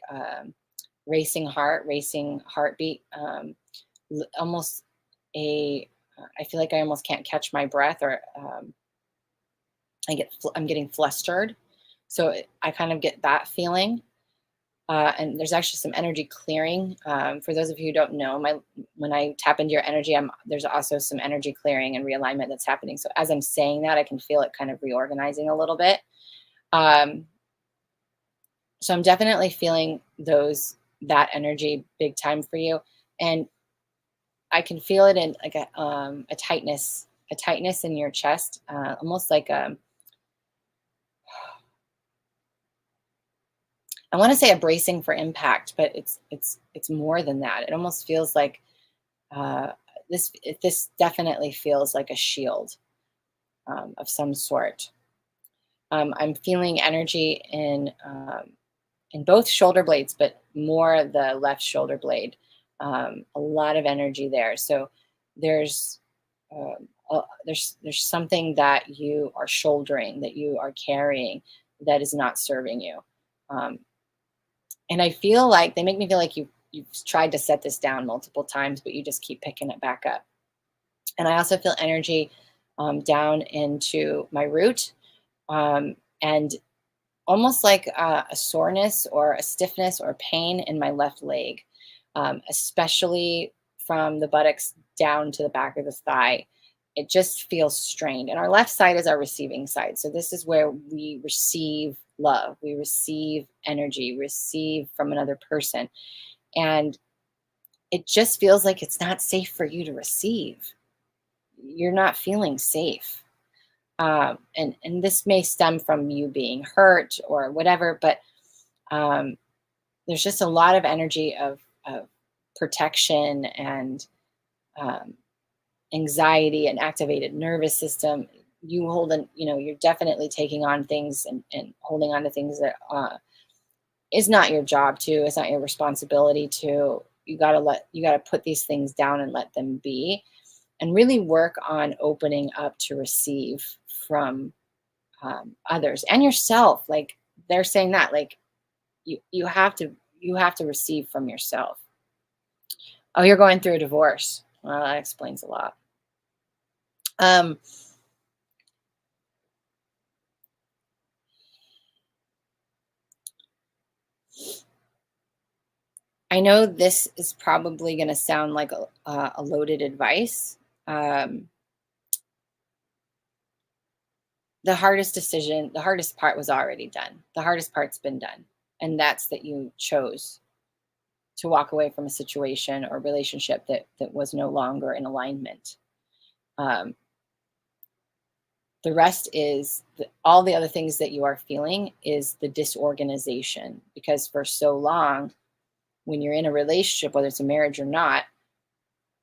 racing heart, racing heartbeat. Almost I feel like I almost can't catch my breath, or I'm getting flustered. So I kind of get that feeling. And there's actually some energy clearing. For those of you who don't know, when I tap into your energy, there's also some energy clearing and realignment that's happening. So as I'm saying that, I can feel it kind of reorganizing a little bit. So I'm definitely feeling that energy big time for you, and I can feel it in like a tightness in your chest, almost like I want to say a bracing for impact, but it's more than that. It almost feels like uh, this definitely feels like a shield of some sort. I'm feeling energy in both shoulder blades, but more the left shoulder blade. A lot of energy there. So there's there's something that you are shouldering, that you are carrying, that is not serving you. Um, and I feel like they make me feel like you've tried to set this down multiple times, but you just keep picking it back up. And I also feel energy down into my root, and almost like a soreness or a stiffness or pain in my left leg, especially from the buttocks down to the back of the thigh. It just feels strained. And our left side is our receiving side. So this is where we receive love, we receive energy, receive from another person. And it just feels like it's not safe for you to receive. You're not feeling safe. And this may stem from you being hurt or whatever, but um, there's just a lot of energy of protection and um, anxiety and activated nervous system. You hold an, you're definitely taking on things and holding on to things that is not your job to, it's not your responsibility to. You gotta put these things down and let them be, and really work on opening up to receive from others and yourself. Like they're saying that, like you have to receive from yourself. Oh, you're going through a divorce. Well, that explains a lot. Um, I know this is probably going to sound like a loaded advice, um, the hardest decision, the hardest part was already done. The hardest part's been done. And that's that you chose to walk away from a situation or relationship that was no longer in alignment. Um, the rest is all the other things that you are feeling is the disorganization, because for so long, when you're in a relationship, whether it's a marriage or not,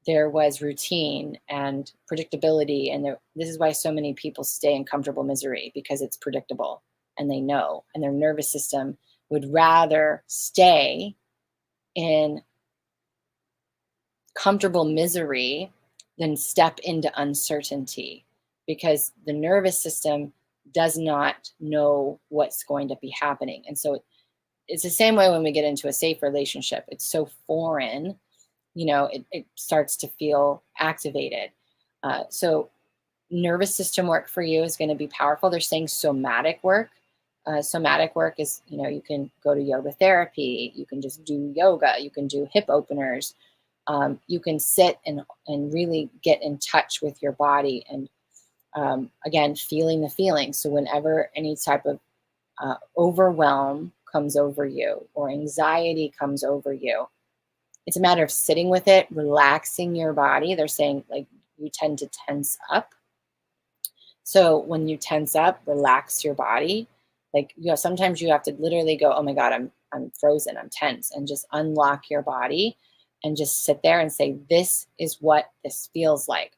there was routine and predictability. And this is why so many people stay in comfortable misery, because it's predictable and they know, and their nervous system would rather stay in comfortable misery than step into uncertainty, because the nervous system does not know what's going to be happening. And so it's the same way when we get into a safe relationship. It's so foreign, it starts to feel activated. So nervous system work for you is going to be powerful. They're saying somatic work. Somatic work is, you can go to yoga therapy. You can just do yoga. You can do hip openers. You can sit and really get in touch with your body. And again, feeling the feelings. So whenever any type of overwhelm comes over you or anxiety comes over you, it's a matter of sitting with it, relaxing your body. They're saying like you tend to tense up. So when you tense up, relax your body. Like, sometimes you have to literally go, oh my God, I'm frozen, I'm tense, and just unlock your body and just sit there and say, this is what this feels like.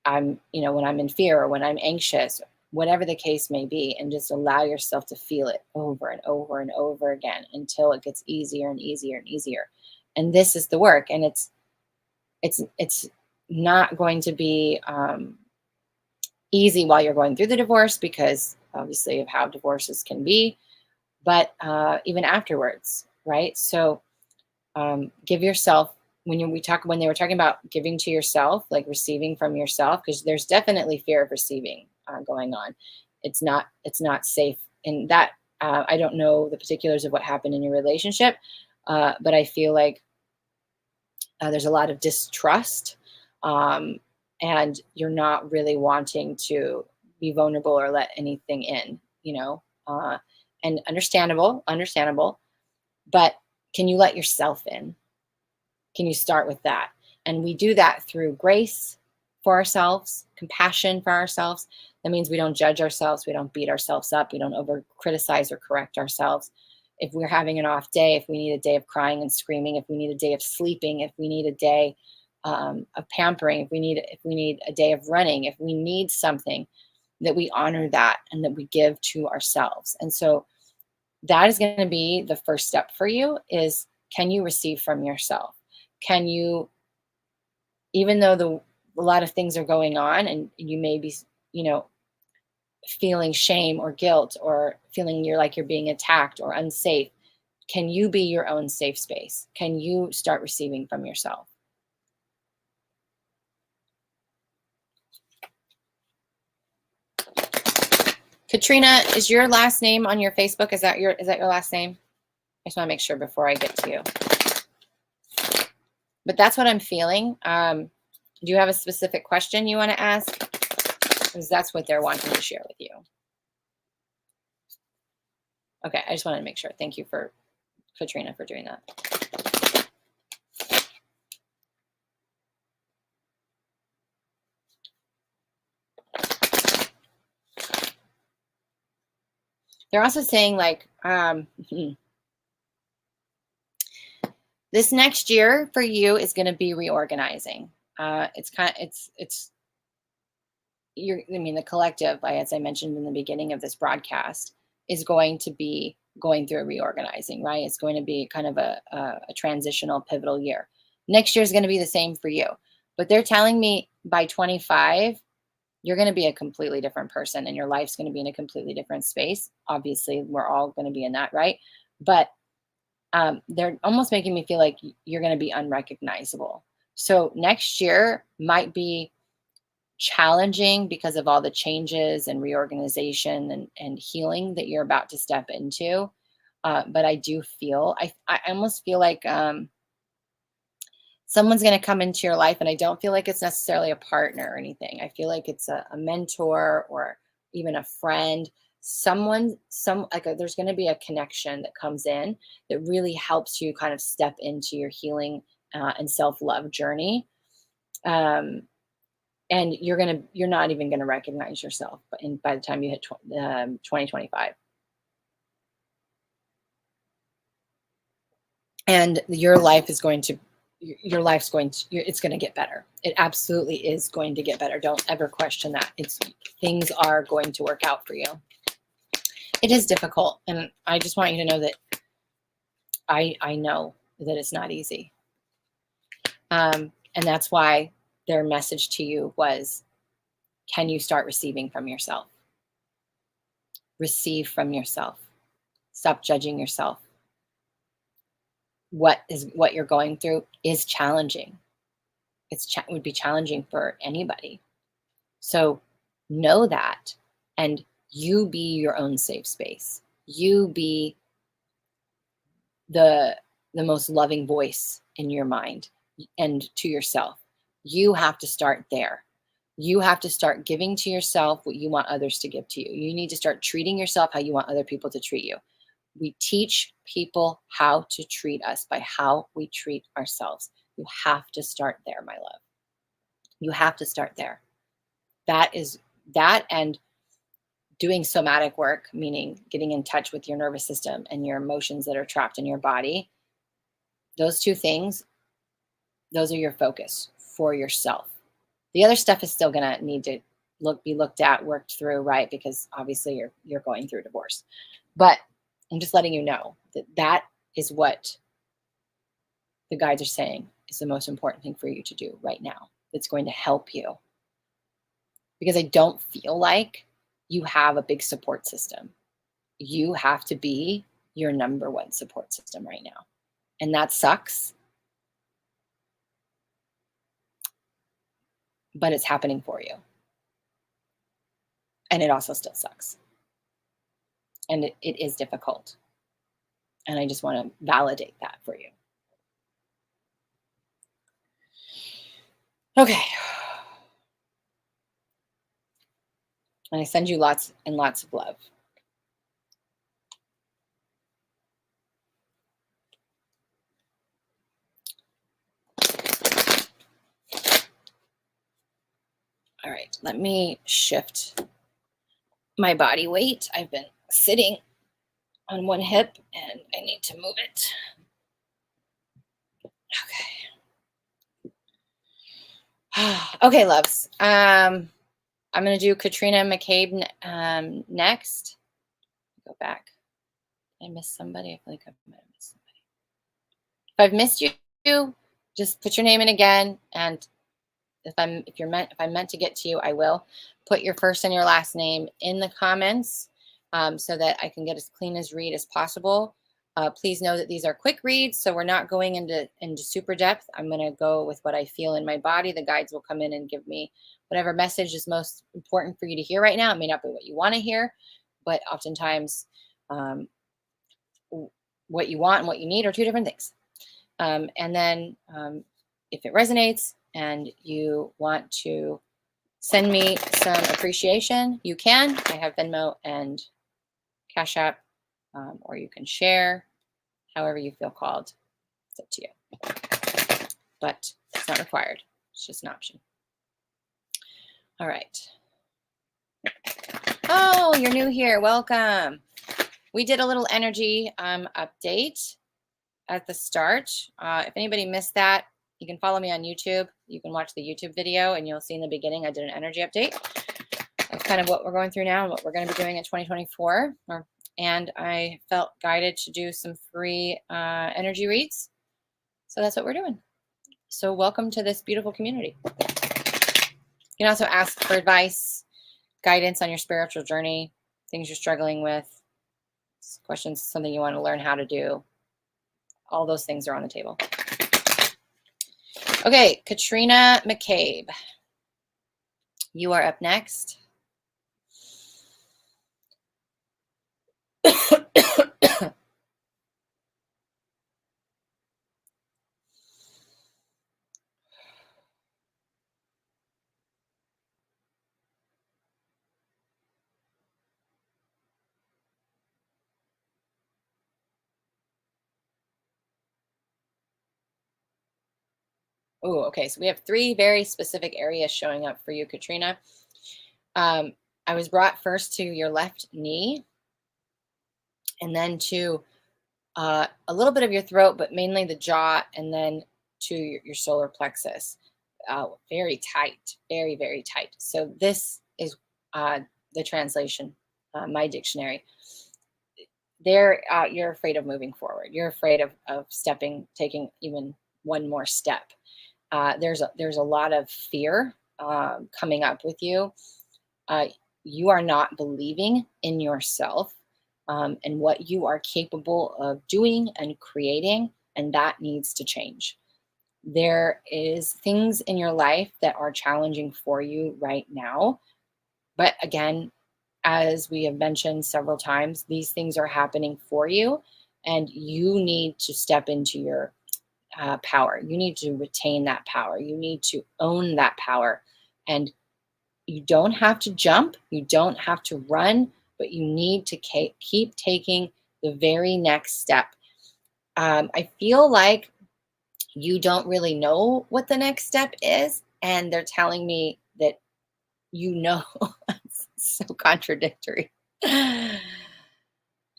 I'm, when I'm in fear or when I'm anxious, whatever the case may be, and just allow yourself to feel it over and over and over again until it gets easier and easier and easier. And this is the work. And it's not going to be easy while you're going through the divorce, because obviously of how divorces can be, but even afterwards, right? So give yourself, when they were talking about giving to yourself, like receiving from yourself, because there's definitely fear of receiving going on. It's not safe. And that, I don't know the particulars of what happened in your relationship, but I feel like there's a lot of distrust, and you're not really wanting to be vulnerable or let anything in, and understandable, but can you let yourself in? Can you start with that? And we do that through grace for ourselves, compassion for ourselves. That means we don't judge ourselves. We don't beat ourselves up. We don't over criticize or correct ourselves. If we're having an off day, if we need a day of crying and screaming, if we need a day of sleeping, if we need a day of pampering, if we need a day of running, if we need something, that we honor that and that we give to ourselves. And so that is going to be the first step for you, is can you receive from yourself? Can you, even though a lot of things are going on and you may be, feeling shame or guilt or feeling you're being attacked or unsafe, can you be your own safe space? Can you start receiving from yourself? Katrina, is your last name on your Facebook? Is that your last name? I just want to make sure before I get to you. But that's what I'm feeling. Do you have a specific question you want to ask? Because that's what they're wanting to share with you. Okay, I just wanted to make sure. Thank you for Katrina for doing that. They're also saying this next year for you is going to be reorganizing. The collective, as I mentioned in the beginning of this broadcast, is going to be going through a reorganizing, right? It's going to be kind of a transitional, pivotal year. Next year is going to be the same for you. But they're telling me by 25, you're going to be a completely different person and your life's going to be in a completely different space. Obviously, we're all going to be in that, right? But they're almost making me feel like you're going to be unrecognizable. So next year might be challenging because of all the changes and reorganization and healing that you're about to step into. But I do feel, I almost feel like someone's going to come into your life, and I don't feel like it's necessarily a partner or anything. I feel like it's a mentor or, even a friend, there's going to be a connection that comes in that really helps you kind of step into your healing and self-love journey. And you're not even going to recognize yourself by the time you hit 2025. And your life's going to, it's going to get better. It absolutely is going to get better. Don't ever question that. Things are going to work out for you. It is difficult. And I just want you to know that I know that it's not easy. And that's why their message to you was, can you start receiving from yourself? Receive from yourself. Stop judging yourself. What you're going through is challenging. It would be challenging for anybody. So know that, and you be your own safe space. You be the most loving voice in your mind and to yourself. You have to start there. You have to start giving to yourself what you want others to give to you. You need to start treating yourself how you want other people to treat you. We teach people how to treat us by how we treat ourselves. You have to start there, my love. You have to start there. That and doing somatic work, meaning getting in touch with your nervous system and your emotions that are trapped in your body. Those two things, those are your focus for yourself. The other stuff is still going to need to be looked at, worked through, right? Because obviously you're going through divorce. But I'm just letting you know that is what the guides are saying is the most important thing for you to do right now. That's going to help you. Because I don't feel like you have a big support system. You have to be your number one support system right now. And that sucks. But it's happening for you. And it also still sucks. And it is difficult. And I just want to validate that for you. Okay. And I send you lots and lots of love. All right, let me shift my body weight. I've been sitting on one hip and I need to move it. Okay. Okay, loves. I'm going to do Katrina McCabe next. Go back. Did I miss somebody? I feel like I might have missed somebody. If I've missed you, just put your name in again. And if I'm meant to get to you, I will. Put your first and your last name in the comments so that I can get as clean as read as possible. Please know that these are quick reads, so we're not going into super depth. I'm going to go with what I feel in my body. The guides will come in and give me whatever message is most important for you to hear right now. It may not be what you want to hear, but oftentimes what you want and what you need are two different things. And then if it resonates and you want to send me some appreciation, you can. I have Venmo and Cashapp, or you can share however you feel called. It's up to you. But it's not required. It's just an option. All right. Oh, you're new here. Welcome. We did a little energy update at the start. If anybody missed that, you can follow me on YouTube. You can watch the YouTube video and you'll see in the beginning I did an energy update. That's kind of what we're going through now and what we're going to be doing in 2024. And I felt guided to do some free energy reads. So that's what we're doing. So welcome to this beautiful community. You can also ask for advice, guidance on your spiritual journey, things you're struggling with, questions, something you want to learn how to do. All those things are on the table. Okay, Katrina McCabe, you are up next. Oh, okay. So we have three very specific areas showing up for you, Katrina. I was brought first to your left knee and then to a little bit of your throat, but mainly the jaw, and then to your solar plexus. Very tight, very, very tight. So this is the translation, my dictionary. There, you're afraid of moving forward. You're afraid of taking even one more step. There's a lot of fear coming up with you. Uh, you are not believing in yourself and what you are capable of doing and creating, and that needs to change. There is things in your life that are challenging for you right now, but again, as we have mentioned several times, these things are happening for you, and you need to step into your power. You need to retain that power. You need to own that power. And you don't have to jump, you don't have to run, but you need to keep taking the very next step. I feel like you don't really know what the next step is, and they're telling me that you know. It's so contradictory.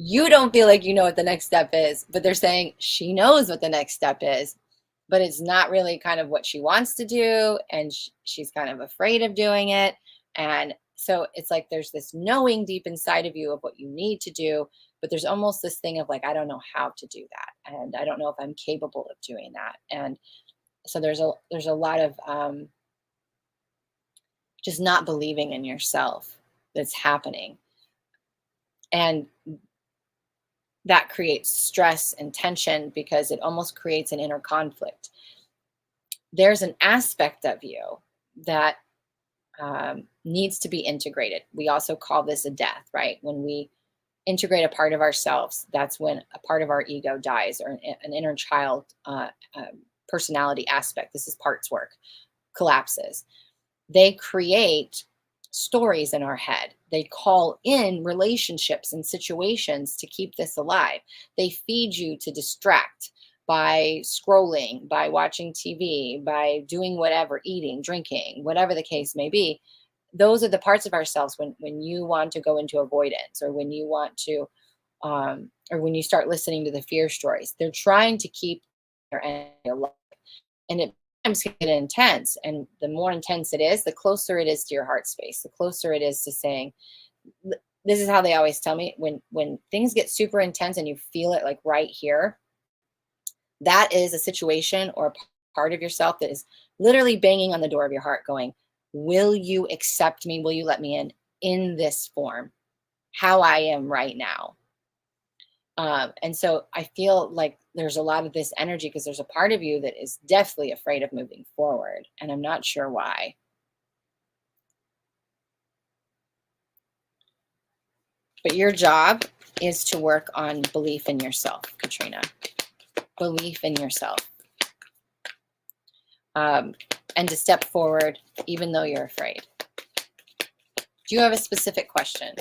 You don't feel like you know what the next step is, but they're saying she knows what the next step is, but it's not really kind of what she wants to do, and she's kind of afraid of doing it. And so it's like there's this knowing deep inside of you of what you need to do, but there's almost this thing of like, I don't know how to do that, and I don't know if I'm capable of doing that. And so there's a lot of just not believing in yourself that's happening, and that creates stress and tension because it almost creates an inner conflict. There's an aspect of you that needs to be integrated. We also call this a death, right? When we integrate a part of ourselves, that's when a part of our ego dies, or an inner child personality aspect. This is parts work, collapses. They create stories in our head. They call in relationships and situations to keep this alive. They feed you to distract by scrolling, by watching TV, by doing whatever, eating, drinking, whatever the case may be. Those are the parts of ourselves when you want to go into avoidance, or when you want to or when you start listening to the fear stories. They're trying to keep your energy alive, and it sometimes can get intense. And the more intense it is, the closer it is to your heart space, the closer it is to saying, this is how they always tell me, when things get super intense and you feel it like right here, that is a situation or a part of yourself that is literally banging on the door of your heart going, will you accept me? Will you let me in this form, how I am right now? And so I feel like there's a lot of this energy because there's a part of you that is definitely afraid of moving forward, and I'm not sure why. But your job is to work on belief in yourself, Katrina. Belief in yourself. And to step forward even though you're afraid. Do you have a specific question?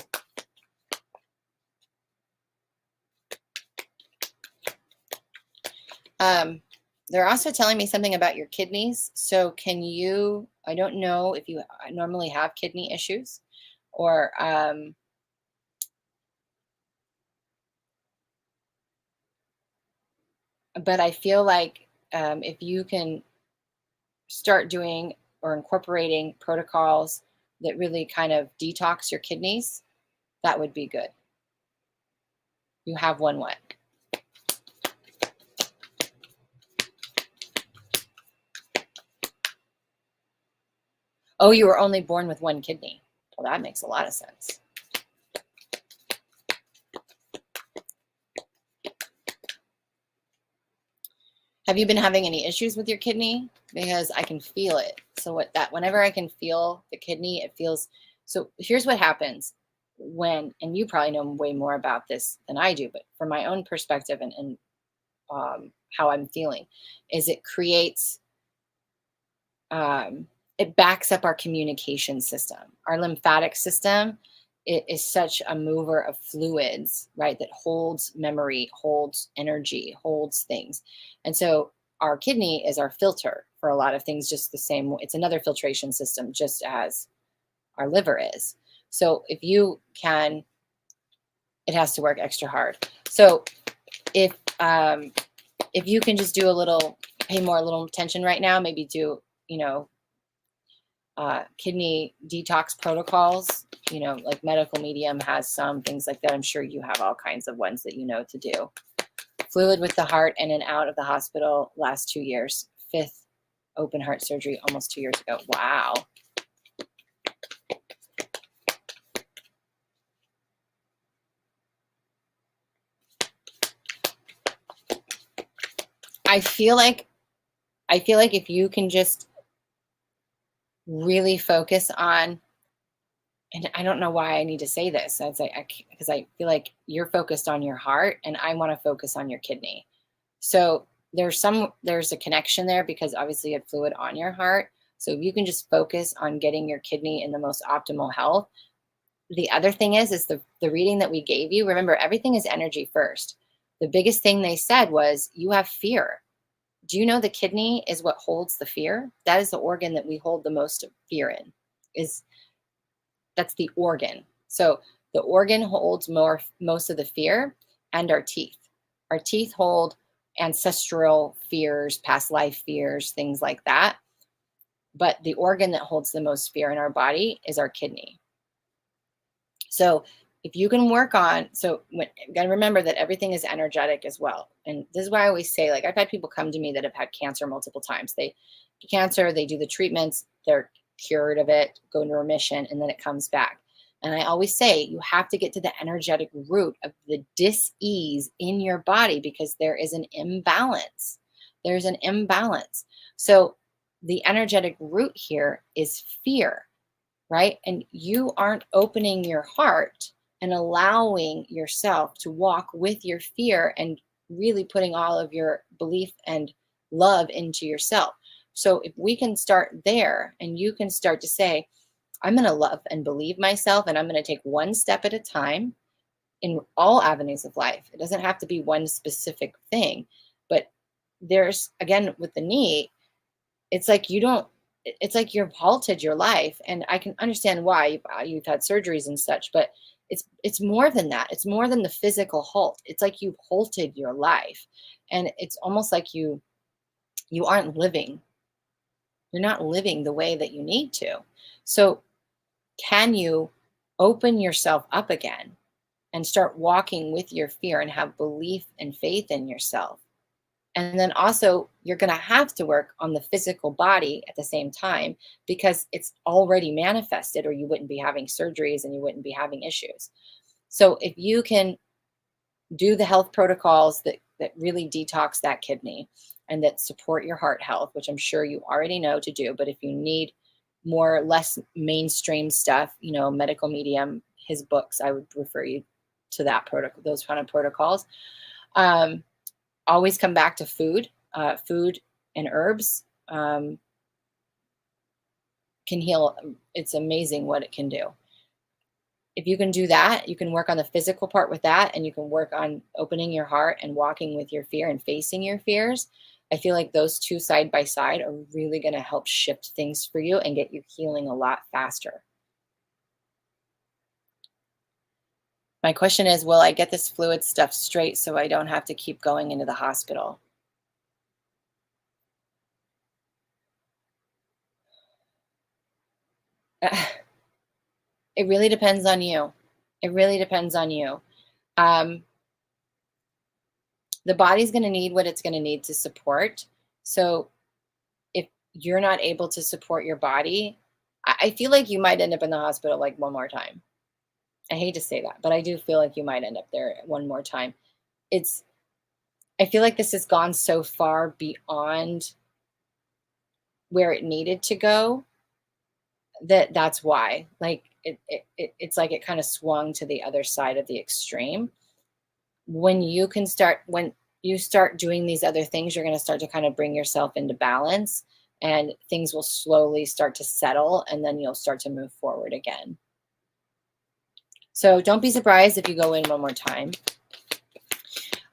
They're also telling me something about your kidneys. So can you, I don't know if you normally have kidney issues, or but I feel like if you can start doing or incorporating protocols that really kind of detox your kidneys, that would be good. You have one what? Oh, you were only born with one kidney. Well, that makes a lot of sense. Have you been having any issues with your kidney? Because I can feel it. So whenever I can feel the kidney, it feels, so here's what happens when, and you probably know way more about this than I do, but from my own perspective and how I'm feeling, is it creates, it backs up our communication system. Our lymphatic system, it is such a mover of fluids, right? That holds memory, holds energy, holds things. And so our kidney is our filter for a lot of things, just the same. It's another filtration system, just as our liver is. So if you can, it has to work extra hard. So if you can just do a little, pay more, a little attention right now, maybe do, kidney detox protocols, like Medical Medium has some things like that. I'm sure you have all kinds of ones that you know to do. Fluid with the heart in and out of the hospital last 2 years. 5th open heart surgery almost 2 years ago. Wow. I feel like if you can just really focus on, and I don't know why I need to say this, because I feel like you're focused on your heart and I want to focus on your kidney. So there's a connection there, because obviously you have fluid on your heart. So if you can just focus on getting your kidney in the most optimal health. The other thing is the reading that we gave you, remember, everything is energy first. The biggest thing they said was you have fear. Do you know the kidney is what holds the fear? That is the organ that we hold the most of fear in. That's the organ. So the organ holds most of the fear, and our teeth. Our teeth hold ancestral fears, past life fears, things like that. But the organ that holds the most fear in our body is our kidney. So if you can work on, you got to remember that everything is energetic as well. And this is why I always say, like, I've had people come to me that have had cancer multiple times. They get cancer, they do the treatments, they're cured of it, go into remission, and then it comes back. And I always say, you have to get to the energetic root of the dis-ease in your body, because there is an imbalance. There's an imbalance. So the energetic root here is fear, right? And you aren't opening your heart and allowing yourself to walk with your fear and really putting all of your belief and love into yourself. So if we can start there, and you can start to say, I'm going to love and believe myself, and I'm going to take one step at a time in all avenues of life. It doesn't have to be one specific thing, but there's, again, with the knee, it's like you've halted your life, and I can understand why you've had surgeries and such, but it's more than that. It's more than the physical halt. It's like you've halted your life, and it's almost like you aren't living. You're not living the way that you need to. So can you open yourself up again and start walking with your fear and have belief and faith in yourself? And then also, you're going to have to work on the physical body at the same time, because it's already manifested, or you wouldn't be having surgeries and you wouldn't be having issues. So if you can do the health protocols that really detox that kidney and that support your heart health, which I'm sure you already know to do, but if you need less mainstream stuff, Medical Medium, his books, I would refer you to that protocol, those kind of protocols. Always come back to food. Food and herbs can heal. It's amazing what it can do. If you can do that, you can work on the physical part with that, and you can work on opening your heart and walking with your fear and facing your fears. I feel like those two side by side are really going to help shift things for you and get you healing a lot faster. My question is, will I get this fluid stuff straight so I don't have to keep going into the hospital? It really depends on you. It really depends on you. The body's going to need what it's going to need to support. So if you're not able to support your body, I feel like you might end up in the hospital like one more time. I hate to say that, but I do feel like you might end up there one more time. I feel like this has gone so far beyond where it needed to go that's why. Like it's like it kind of swung to the other side of the extreme. When you start doing these other things, you're going to start to kind of bring yourself into balance, and things will slowly start to settle, and then you'll start to move forward again. So don't be surprised if you go in one more time.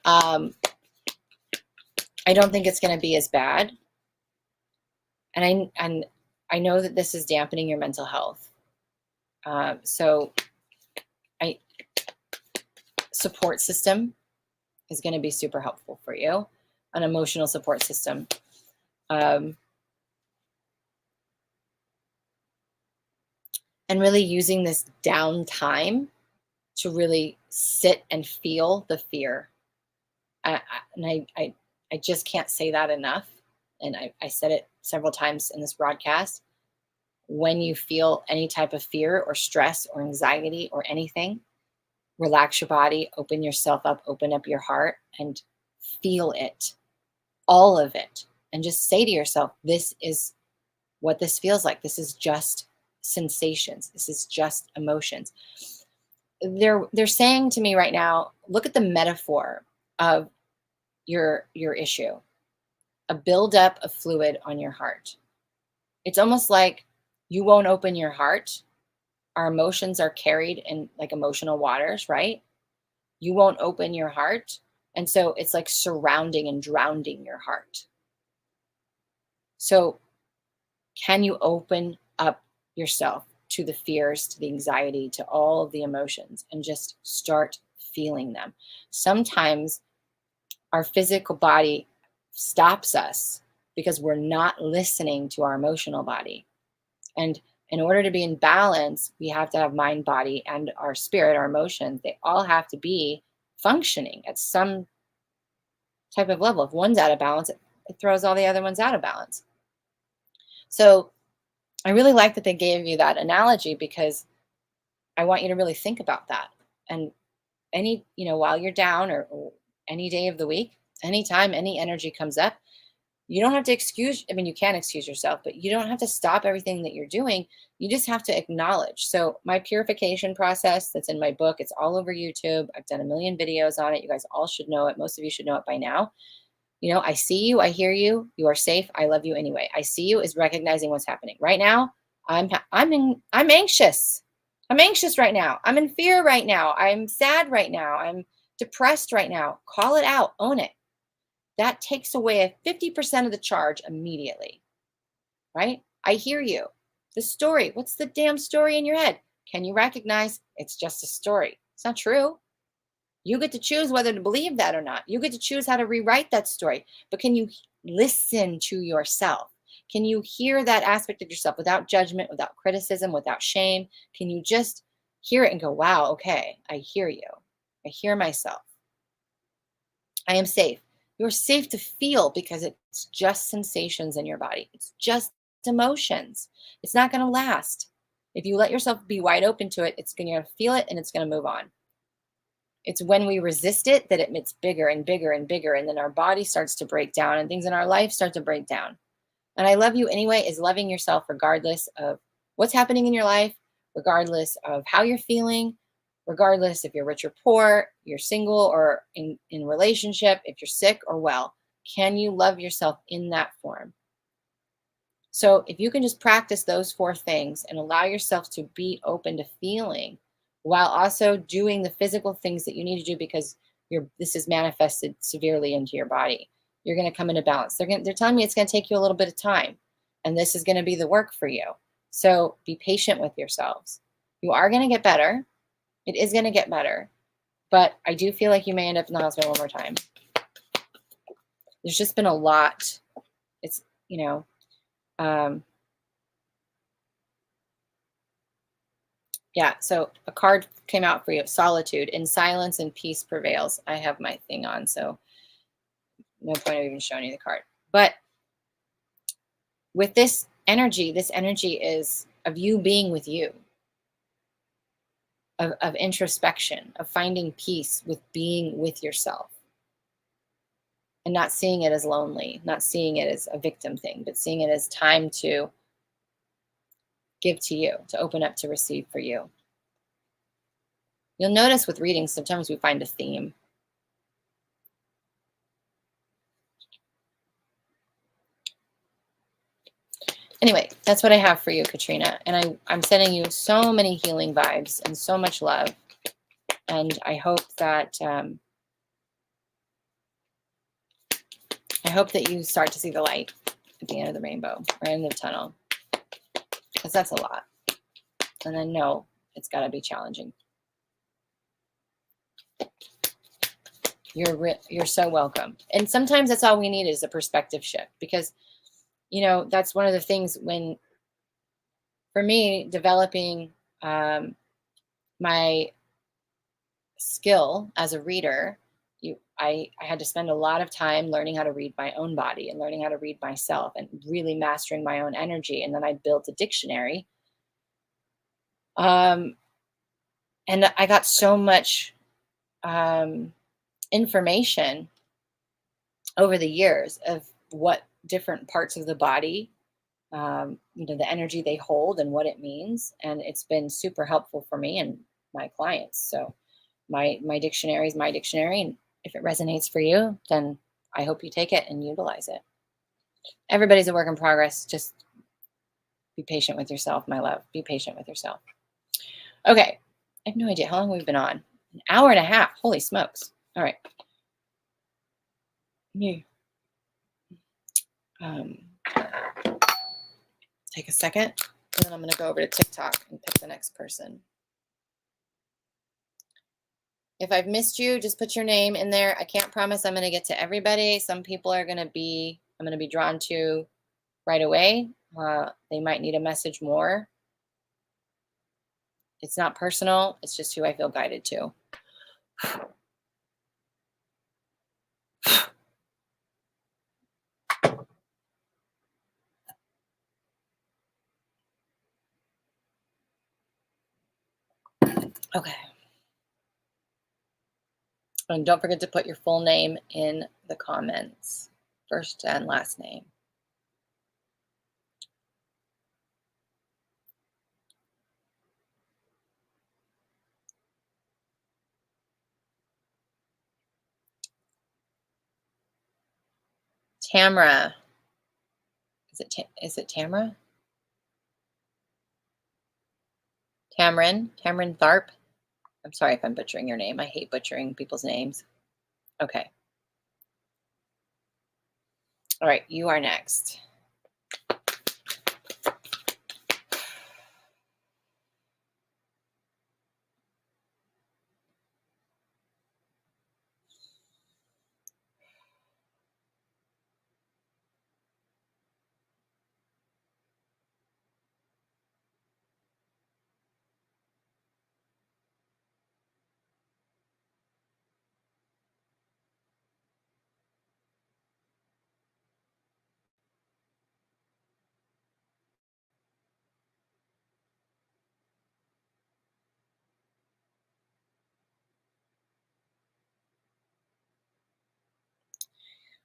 I don't think it's going to be as bad. And I know that this is dampening your mental health. So support system is going to be super helpful for you, an emotional support system. And really using this downtime to really sit and feel the fear. I just can't say that enough. And I said it several times in this broadcast. When you feel any type of fear or stress or anxiety or anything, relax your body, open yourself up, open up your heart, and feel it, all of it. And just say to yourself, this is what this feels like. This is just sensations. This is just emotions. They're saying to me right now, look at the metaphor of your issue, a buildup of fluid on your heart. It's almost like you won't open your heart. Our emotions are carried in like emotional waters, right? You won't open your heart. And so it's like surrounding and drowning your heart. So can you open up yourself to the fears, to the anxiety, to all of the emotions, and just start feeling them? Sometimes our physical body stops us because we're not listening to our emotional body. And in order to be in balance, we have to have mind, body, and our spirit, our emotions. They all have to be functioning at some type of level. If one's out of balance, it throws all the other ones out of balance. So I really like that they gave you that analogy, because I want you to really think about that. And while you're down, or any day of the week, anytime any energy comes up, you don't have to you can excuse yourself, but you don't have to stop everything that you're doing. You just have to acknowledge. So my purification process, that's in my book, it's all over YouTube. I've done a million videos on it. You guys all should know it. Most of you should know it by now. I see you, I hear you, you are safe, I love you anyway. I see you is recognizing what's happening. Right now, I'm anxious. I'm anxious right now. I'm in fear right now. I'm sad right now. I'm depressed right now. Call it out, own it. That takes away 50% of the charge immediately, right? I hear you. The story, what's the damn story in your head? Can you recognize it's just a story? It's not true. You get to choose whether to believe that or not. You get to choose how to rewrite that story. But can you listen to yourself? Can you hear that aspect of yourself without judgment, without criticism, without shame? Can you just hear it and go, wow, okay, I hear you. I hear myself. I am safe. You're safe to feel, because it's just sensations in your body. It's just emotions. It's not going to last. If you let yourself be wide open to it, it's going to feel it and it's going to move on. It's when we resist it that it gets bigger and bigger and bigger. And then our body starts to break down and things in our life start to break down. And I love you anyway is loving yourself regardless of what's happening in your life, regardless of how you're feeling, regardless if you're rich or poor, you're single or in relationship, if you're sick or well. Can you love yourself in that form? So if you can just practice those 4 things and allow yourself to be open to feeling, while also doing the physical things that you need to do, because this is manifested severely into your body, you're going to come into balance. They're telling me it's going to take you a little bit of time, and this is going to be the work for you. So be patient with yourselves. You are going to get better. It is going to get better, but I do feel like you may end up in the hospital one more time. There's just been a lot. It's, yeah, so a card came out for you. Solitude. In silence and peace prevails. I have my thing on, so no point of even showing you the card. But with this energy is of you being with you, of introspection, of finding peace with being with yourself, and not seeing it as lonely, not seeing it as a victim thing, but seeing it as time to give to you, to open up, to receive for you. You'll notice with readings, sometimes we find a theme. Anyway, that's what I have for you, Katrina. And I'm sending you so many healing vibes and so much love. And I hope that you start to see the light. at the end of the rainbow or end of the tunnel, because that's a lot. And then no, it's got to be challenging. You're so welcome. And sometimes that's all we need is a perspective shift, because, you know, that's one of the things when, for me, developing my skill as a reader, I had to spend a lot of time learning how to read my own body and learning how to read myself and really mastering my own energy. And then I built a dictionary. And I got so much information over the years of what different parts of the body, you know, the energy they hold and what it means. And it's been super helpful for me and my clients. So my dictionary is my dictionary. And if it resonates for you, then I hope you take it and utilize it. Everybody's a work in progress. Just be patient with yourself, my love. Be patient with yourself. Okay. I have no idea how long we've been on. An hour and a half. Holy smokes. All right. Take a second, and then I'm going to go over to TikTok and pick the next person. If I've missed you, just put your name in there. I can't promise I'm going to get to everybody. Some people are going to be, I'm going to be drawn to right away. They might need a message more. It's not personal. It's just who I feel guided to. Okay. And don't forget to put your full name in the comments. First and last name. Tamra. Is it Tamra? Tamrin Tharp. I'm sorry if I'm butchering your name. I hate butchering people's names. Okay. All right, you are next.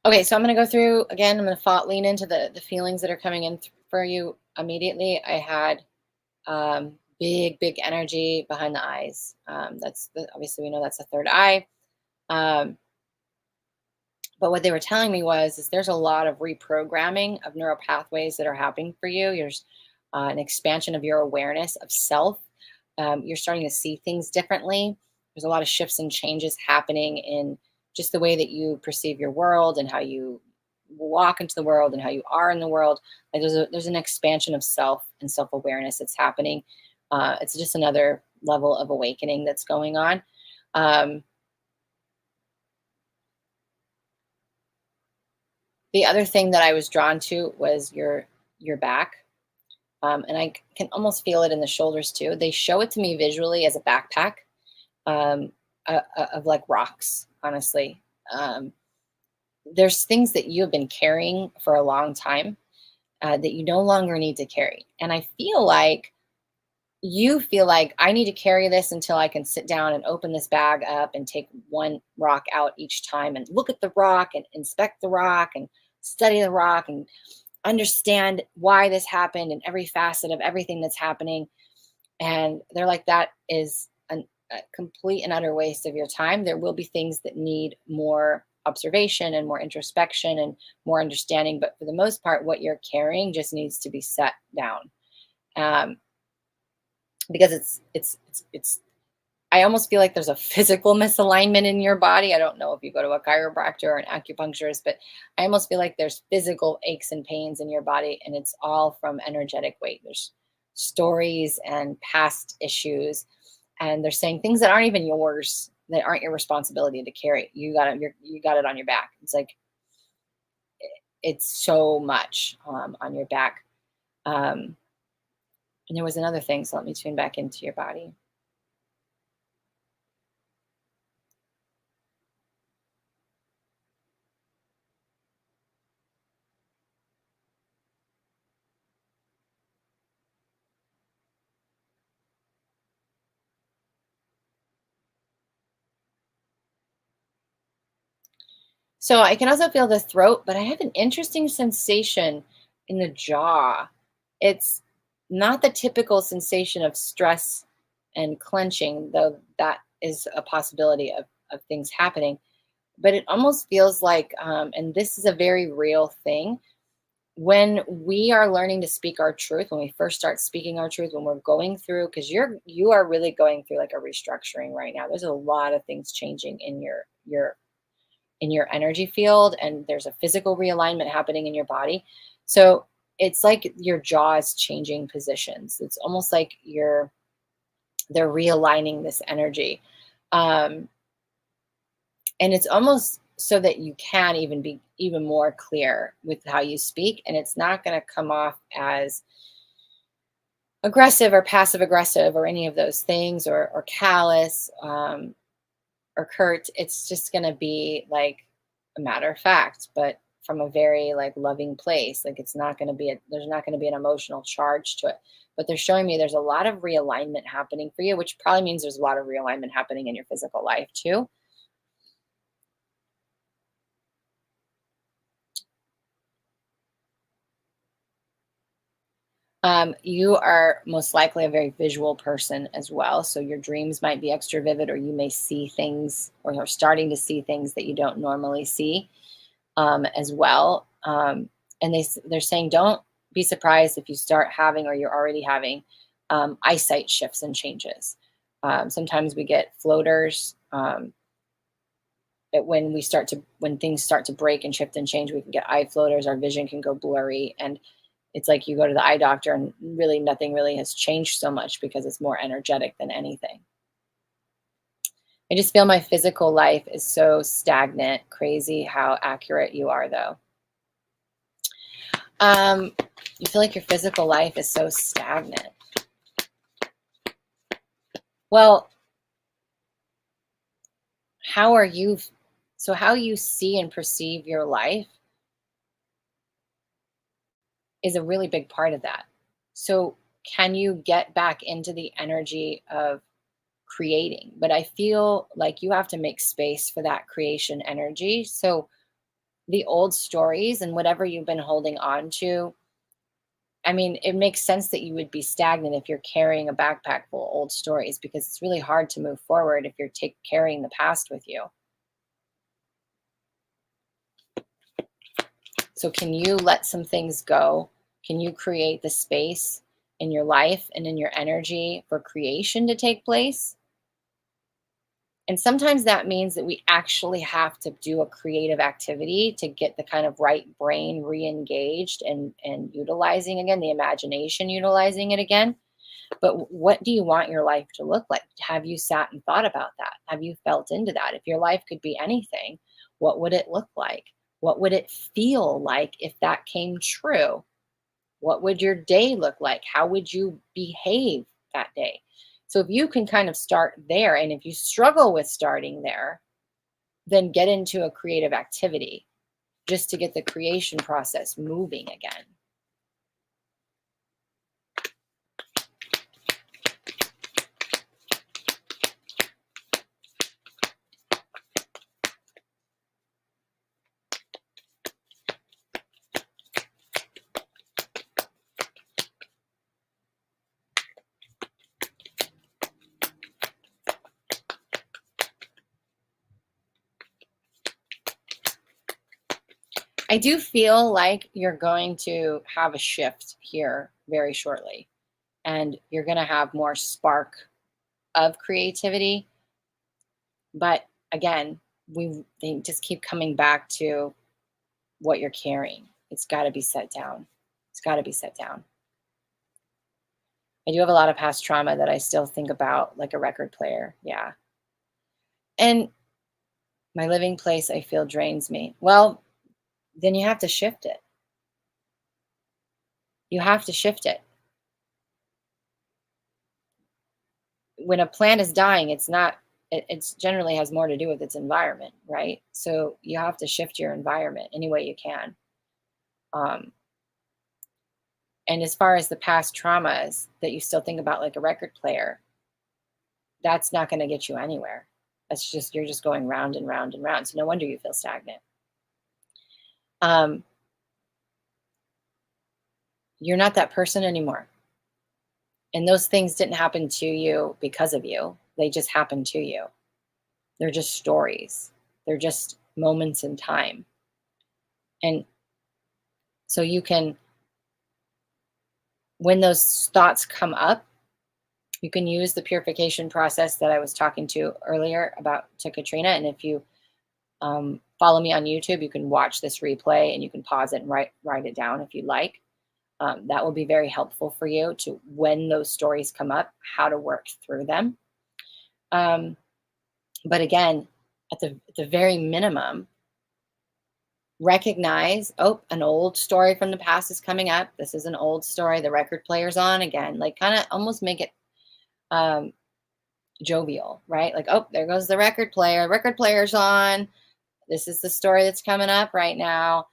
Okay, so I'm going to go through, again, I'm going to lean into the feelings that are coming in for you immediately. I had big energy behind the eyes. Obviously we know that's the third eye. But what they were telling me is there's a lot of reprogramming of neural pathways that are happening for you. There's an expansion of your awareness of self. You're starting to see things differently. There's a lot of shifts and changes happening in just the way that you perceive your world and how you walk into the world and how you are in the world. Like there's an expansion of self and self-awareness that's happening. It's just another level of awakening that's going on. The other thing that I was drawn to was your back. And I can almost feel it in the shoulders too. They show it to me visually as a backpack of like rocks, honestly. There's things that you have been carrying for a long time that you no longer need to carry. And I feel like you feel like I need to carry this until I can sit down and open this bag up and take one rock out each time and look at the rock and inspect the rock and study the rock and understand why this happened and every facet of everything that's happening. And they're like, that is a complete and utter waste of your time. There will be things that need more observation and more introspection and more understanding. But for the most part, what you're carrying just needs to be set down. Because I almost feel like there's a physical misalignment in your body. I don't know if you go to a chiropractor or an acupuncturist, but I almost feel like there's physical aches and pains in your body, and it's all from energetic weight. There's stories and past issues, and they're saying things that aren't even yours, that aren't your responsibility to carry. You got it on your back. It's like it's so much on your back. Um, and there was another thing, so let me tune back into your body. So I can also feel the throat, but I have an interesting sensation in the jaw. It's not the typical sensation of stress and clenching, though that is a possibility of things happening. But it almost feels like, and this is a very real thing, when we are learning to speak our truth, when we first start speaking our truth, when we're going through, because you are really going through like a restructuring right now. There's a lot of things changing in your energy field, and there's a physical realignment happening in your body. So it's like your jaw is changing positions. It's almost like they're realigning this energy. um, and it's almost so that you can even be even more clear with how you speak, and it's not going to come off as aggressive or passive aggressive or any of those things, or callous, or curt. It's just going to be like a matter of fact, but from a very like loving place. Like it's not going to be there's not going to be an emotional charge to it. But they're showing me there's a lot of realignment happening for you, which probably means there's a lot of realignment happening in your physical life too. You are most likely a very visual person as well. So your dreams might be extra vivid, or you may see things, or you're starting to see things that you don't normally see, as well. And they're saying don't be surprised if you start having, or you're already having, eyesight shifts and changes. Sometimes we get floaters. When things start to break and shift and change, we can get eye floaters. Our vision can go blurry, and it's like you go to the eye doctor and really nothing really has changed so much because it's more energetic than anything. I just feel my physical life is so stagnant. Crazy how accurate you are, though. Um, you feel like your physical life is so stagnant. Well, how are you? So, how you see and perceive your life is a really big part of that. So, can you get back into the energy of creating? But I feel like you have to make space for that creation energy. So, the old stories and whatever you've been holding on to, I mean, it makes sense that you would be stagnant if you're carrying a backpack full of old stories, because it's really hard to move forward if you're carrying the past with you. So, can you let some things go? Can you create the space in your life and in your energy for creation to take place? And sometimes that means that we actually have to do a creative activity to get the kind of right brain re-engaged and utilizing again, the imagination utilizing it again. But what do you want your life to look like? Have you sat and thought about that? Have you felt into that? If your life could be anything, what would it look like? What would it feel like if that came true? What would your day look like? How would you behave that day? So if you can kind of start there, and if you struggle with starting there, then get into a creative activity just to get the creation process moving again. I do feel like you're going to have a shift here very shortly, and you're going to have more spark of creativity. But again, they just keep coming back to what you're carrying. It's got to be set down. It's got to be set down. I do have a lot of past trauma that I still think about, like a record player. Yeah. And my living place, I feel, drains me. Well, then you have to shift it. You have to shift it. When a plant is dying, it's not, it's generally has more to do with its environment, right? So you have to shift your environment any way you can. And as far as the past traumas that you still think about, like a record player, that's not going to get you anywhere. That's just, you're just going round and round and round. So no wonder you feel stagnant. You're not that person anymore. And those things didn't happen to you because of you. They just happened to you. They're just stories. They're just moments in time. And so you can, when those thoughts come up, you can use the purification process that I was talking to earlier about to Katrina. And if you follow me on YouTube, you can watch this replay and you can pause it and write it down if you like. That will be very helpful for you to, when those stories come up, how to work through them. But again, at the very minimum, recognize, oh, an old story from the past is coming up. This is an old story. The record player's on again. Like, kind of almost make it jovial, right? Like, oh, there goes the record player. Record player's on. This is the story that's coming up right now.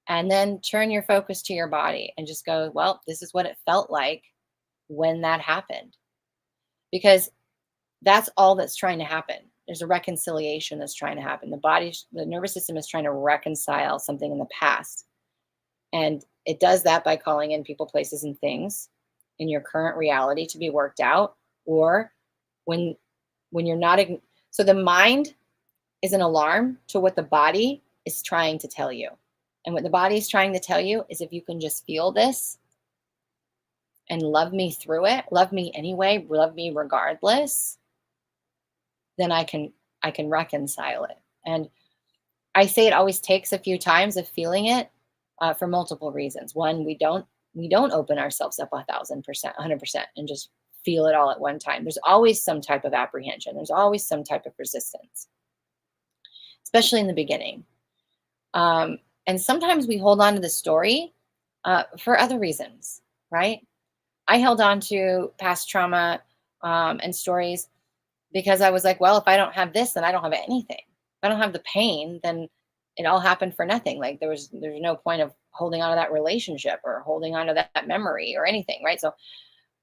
And then turn your focus to your body and just go, well, this is what it felt like when that happened. Because that's all that's trying to happen. There's a reconciliation that's trying to happen. The nervous system is trying to reconcile something in the past. And it does that by calling in people, places, and things in your current reality to be worked out. Or when you're not, so the mind is an alarm to what the body is trying to tell you. And what the body is trying to tell you is, if you can just feel this and love me through it, love me anyway, love me regardless, then I can reconcile it. And I say it always takes a few times of feeling it for multiple reasons. One, we don't open ourselves up 1,000%, 100%, and just feel it all at one time. There's always some type of apprehension. There's always some type of resistance, especially in the beginning. And sometimes we hold on to the story for other reasons, right? I held on to past trauma and stories because I was like, well, if I don't have this, then I don't have anything. If I don't have the pain, then it all happened for nothing. Like there's no point of holding on to that relationship or holding on to that memory or anything, right? So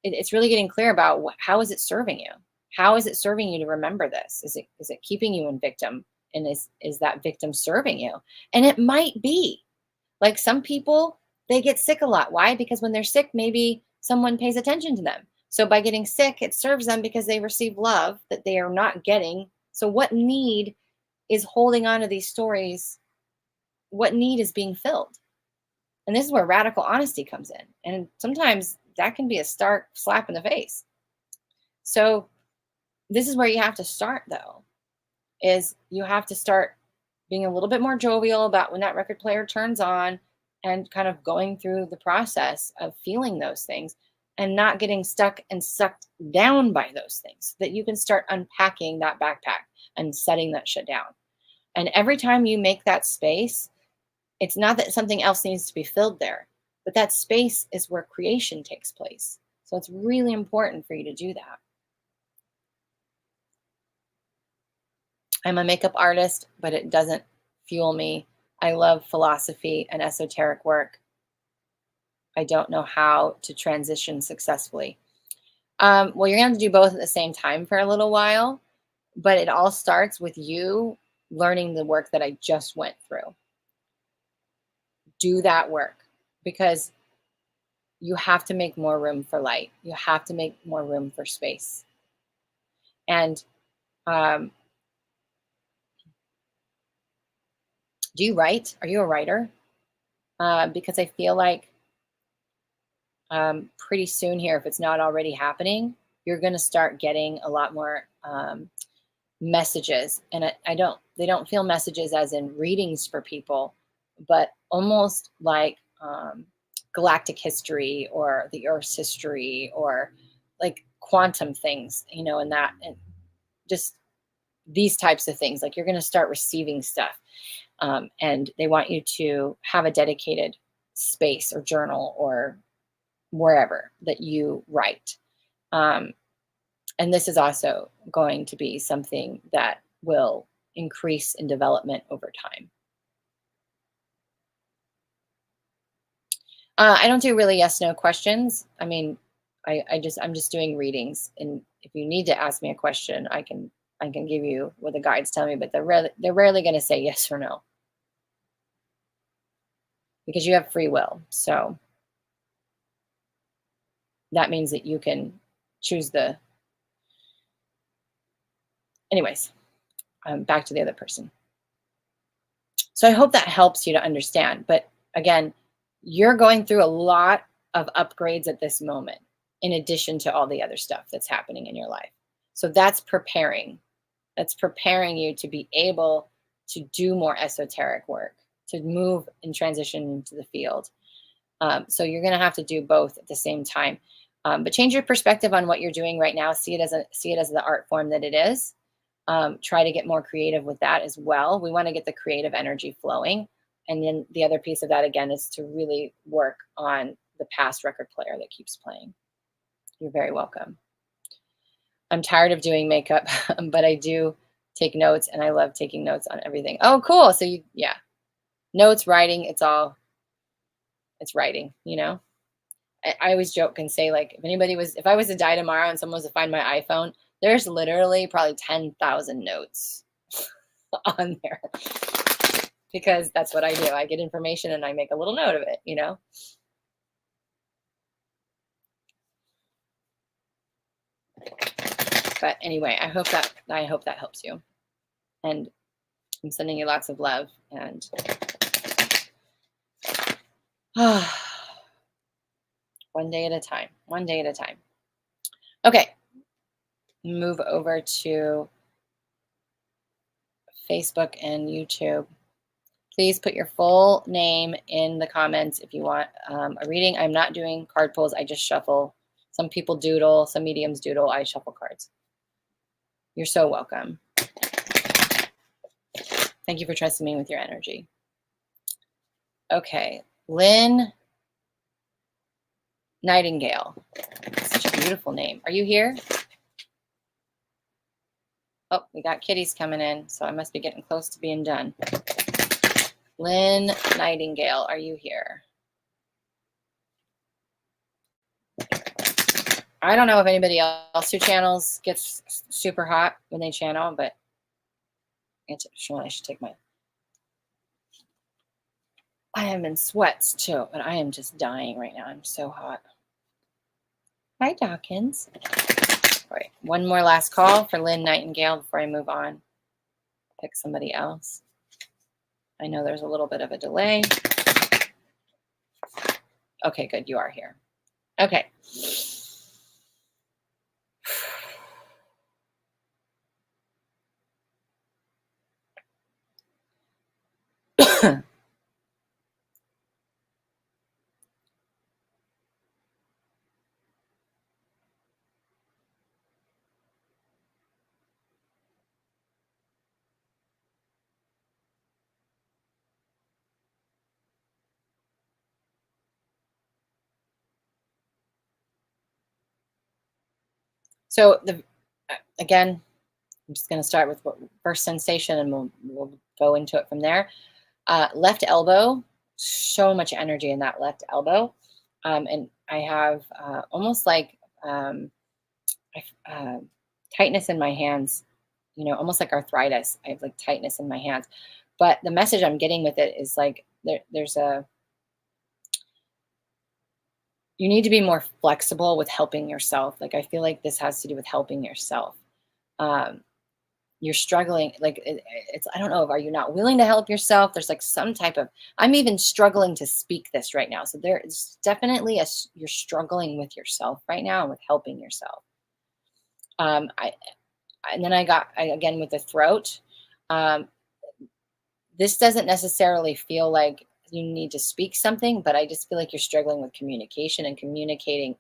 it's really getting clear about how is it serving you? How is it serving you to remember this? Is it keeping you in victim? And is that victim serving you? And it might be. Like some people, they get sick a lot. Why? Because when they're sick, maybe someone pays attention to them. So by getting sick, it serves them because they receive love that they are not getting. So what need is holding on to these stories? What need is being filled? And this is where radical honesty comes in. And sometimes that can be a stark slap in the face. So this is where you have to start, though, is you have to start being a little bit more jovial about when that record player turns on and kind of going through the process of feeling those things and not getting stuck and sucked down by those things, so that you can start unpacking that backpack and setting that shit down. And every time you make that space, it's not that something else needs to be filled there, but that space is where creation takes place. So it's really important for you to do that. I'm a makeup artist, but it doesn't fuel me. I love philosophy and esoteric work. I don't know how to transition successfully. Well, you're going to have to do both at the same time for a little while, but it all starts with you learning the work that I just went through. Do that work, because you have to make more room for light. You have to make more room for space. And do you write? Are you a writer? Because I feel like pretty soon here, if it's not already happening, you're going to start getting a lot more messages. And they don't feel messages as in readings for people, but almost like galactic history or the Earth's history or like quantum things, you know, and that, and just these types of things. Like you're going to start receiving stuff. And they want you to have a dedicated space or journal or wherever that you write. And this is also going to be something that will increase in development over time. I don't do really yes, no questions. I mean, I'm just doing readings. And if you need to ask me a question, I can give you what the guides tell me, but they're rarely going to say yes or no, because you have free will. So that means that you can choose anyways, back to the other person. So I hope that helps you to understand. But again, you're going through a lot of upgrades at this moment, in addition to all the other stuff that's happening in your life. So that's preparing. That's preparing you to be able to do more esoteric work, to move and transition into the field. So you're going to have to do both at the same time. But change your perspective on what you're doing right now. See it as the art form that it is. Try to get more creative with that as well. We want to get the creative energy flowing. And then the other piece of that, again, is to really work on the past record player that keeps playing. You're very welcome. I'm tired of doing makeup, but I do take notes, and I love taking notes on everything. Oh, cool. So yeah, notes, writing, it's writing, you know? I always joke and say, like, if I was to die tomorrow and someone was to find my iPhone, there's literally probably 10,000 notes on there, because that's what I do. I get information and I make a little note of it, you know? But anyway, I hope that helps you. And I'm sending you lots of love, and one day at a time, one day at a time. Okay. Move over to Facebook and YouTube. Please put your full name in the comments if you want a reading. I'm not doing card pulls. I just shuffle. Some people doodle, some mediums doodle. I shuffle cards. You're so welcome. Thank you for trusting me with your energy. Okay, Lynn Nightingale. Such a beautiful name. Are you here? Oh, we got kitties coming in, so I must be getting close to being done. Lynn Nightingale, are you here? I don't know if anybody else who channels gets super hot when they channel, but I should take my... I am in sweats too, but I am just dying right now. I'm so hot. Hi, Dawkins. All right, one more last call for Lynn Nightingale before I move on. Pick somebody else. I know there's a little bit of a delay. Okay, good. You are here. Okay. So again, I'm just going to start with first sensation, and we'll go into it from there. Left elbow, so much energy in that left elbow. And I have almost like tightness in my hands, you know, almost like arthritis. I have like tightness in my hands. But the message I'm getting with it is like you need to be more flexible with helping yourself. Like, I feel like this has to do with helping yourself. You're struggling, like it's, I don't know, are you not willing to help yourself? There's like some type of, I'm even struggling to speak this right now. So there is definitely you're struggling with yourself right now and with helping yourself. And then again with the throat. This doesn't necessarily feel like you need to speak something, but I just feel like you're struggling with communication and communicating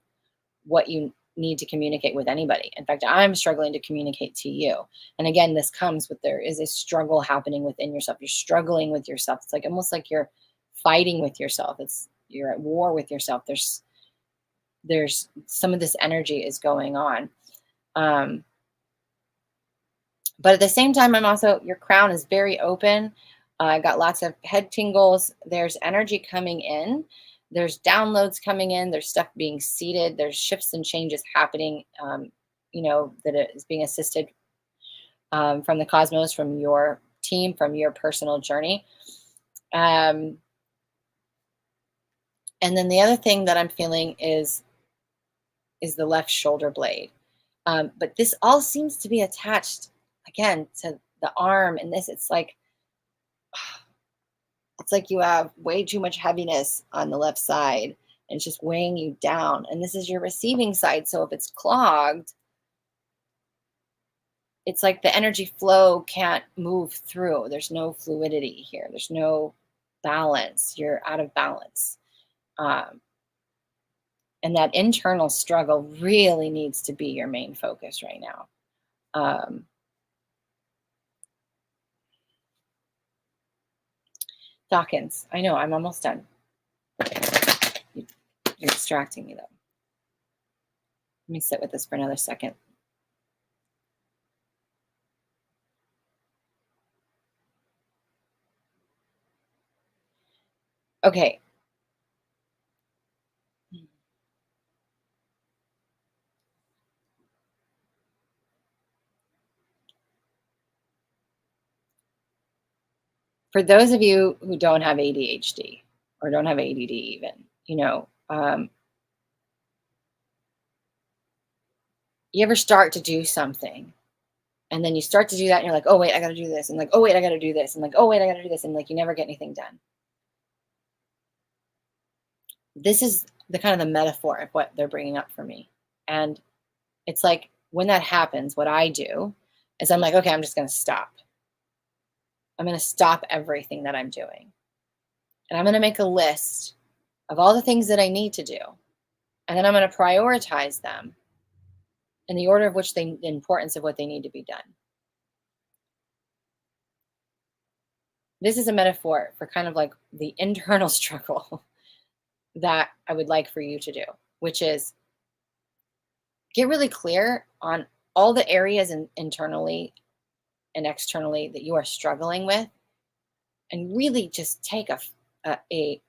what you need to communicate with anybody. In fact, I'm struggling to communicate to you. And again, this comes with, there is a struggle happening within yourself. You're struggling with yourself. It's like almost like you're fighting with yourself. You're at war with yourself. There's some of this energy is going on. But at the same time, your crown is very open. I got lots of head tingles. There's energy coming in. There's downloads coming in. There's stuff being seeded. There's shifts and changes happening, that it is being assisted from the cosmos, from your team, from your personal journey. And then the other thing that I'm feeling is the left shoulder blade. But this all seems to be attached, again, to the arm. And this, it's like you have way too much heaviness on the left side, and it's just weighing you down. And this is your receiving side. So if it's clogged, it's like the energy flow can't move through. There's no fluidity here. There's no balance. You're out of balance. And that internal struggle really needs to be your main focus right now. Dawkins, I know, I'm almost done. You're distracting me though. Let me sit with this for another second. Okay. For those of you who don't have ADHD or don't have ADD even, you ever start to do something and then you start to do that and you're like, oh wait, I got to do this. And like, oh wait, I got to do this. And like, oh wait, I got to do this. And like, you never get anything done. This is the kind of the metaphor of what they're bringing up for me. And it's like, when that happens, what I do is I'm like, okay, I'm just going to stop. I'm going to stop everything that I'm doing. And I'm going to make a list of all the things that I need to do. And then I'm going to prioritize them in the order of which the importance of what they need to be done. This is a metaphor for kind of like the internal struggle that I would like for you to do, which is get really clear on all the areas internally and externally that you are struggling with, and really just take a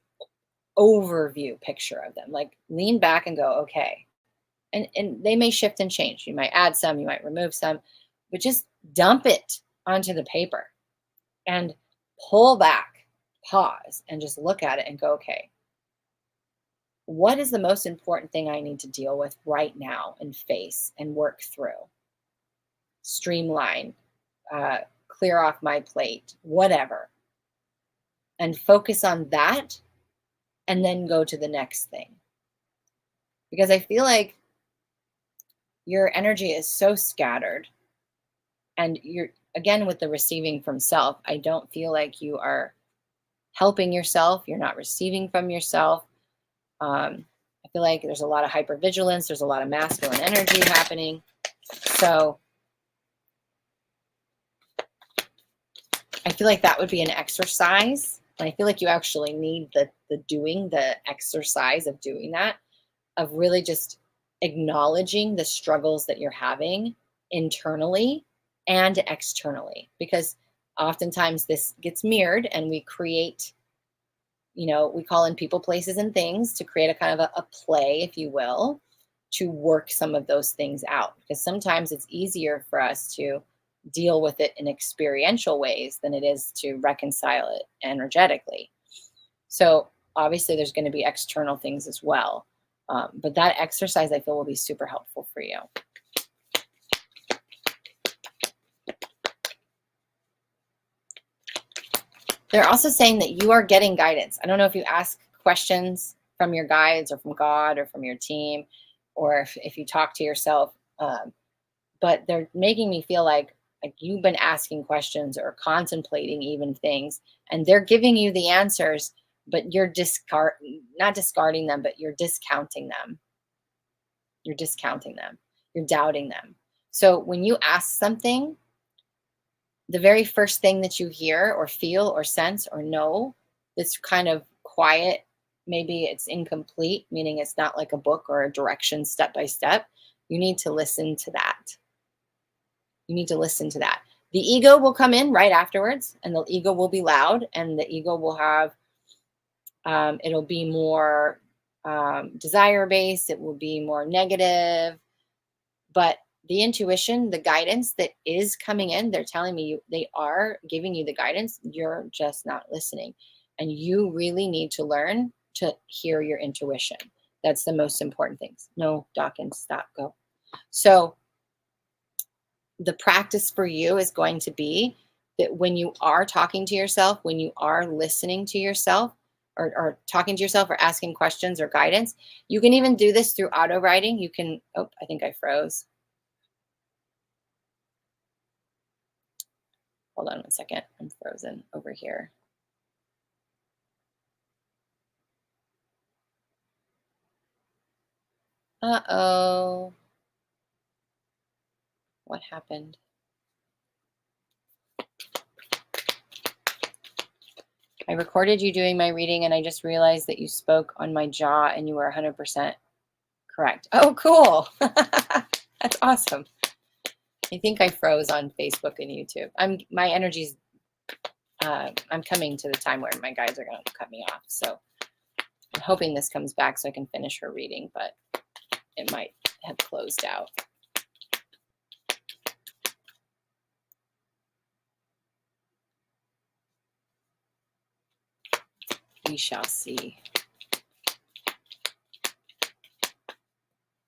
overview picture of them. Like lean back and go, okay. And they may shift and change. You might add some, you might remove some, but just dump it onto the paper and pull back, pause, and just look at it and go, okay, what is the most important thing I need to deal with right now and face and work through? Streamline, clear off my plate, whatever. And focus on that and then go to the next thing. Because I feel like your energy is so scattered, and you're, again, with the receiving from self, I don't feel like you are helping yourself. You're not receiving from yourself. I feel like there's a lot of hypervigilance. There's a lot of masculine energy happening. So I feel like that would be an exercise. And I feel like you actually need the exercise of doing that, of really just acknowledging the struggles that you're having internally and externally, because oftentimes this gets mirrored and we create, we call in people, places, and things to create a kind of a play, if you will, to work some of those things out. Because sometimes it's easier for us to deal with it in experiential ways than it is to reconcile it energetically. So obviously there's going to be external things as well. But that exercise, I feel, will be super helpful for you. They're also saying that you are getting guidance. I don't know if you ask questions from your guides or from God or from your team, or if you talk to yourself, but they're making me feel like you've been asking questions or contemplating even things, and they're giving you the answers, but you're not discarding them, but you're discounting them. You're discounting them. You're doubting them. So when you ask something, the very first thing that you hear or feel or sense or know that's kind of quiet, maybe it's incomplete, meaning it's not like a book or a direction step by step, you need to listen to that. You need to listen to that. The ego will come in right afterwards, and the ego will be loud, and the ego will have, it'll be more desire based, it will be more negative. But the intuition, the guidance that is coming in, they're telling me they are giving you the guidance. You're just not listening. And you really need to learn to hear your intuition. That's the most important things. No, Dawkins, stop, go. So the practice for you is going to be that when you are talking to yourself, when you are listening to yourself, or talking to yourself or asking questions or guidance, you can even do this through auto writing. You can, oh, I think I froze. Hold on 1 second. I'm frozen over here. Uh-oh. What happened? I recorded you doing my reading, and I just realized that you spoke on my jaw and you were 100% correct. Oh, cool. That's awesome. I think I froze on Facebook and YouTube. My energy's, I'm coming to the time where my guides are going to cut me off. So I'm hoping this comes back so I can finish her reading, but it might have closed out. We shall see.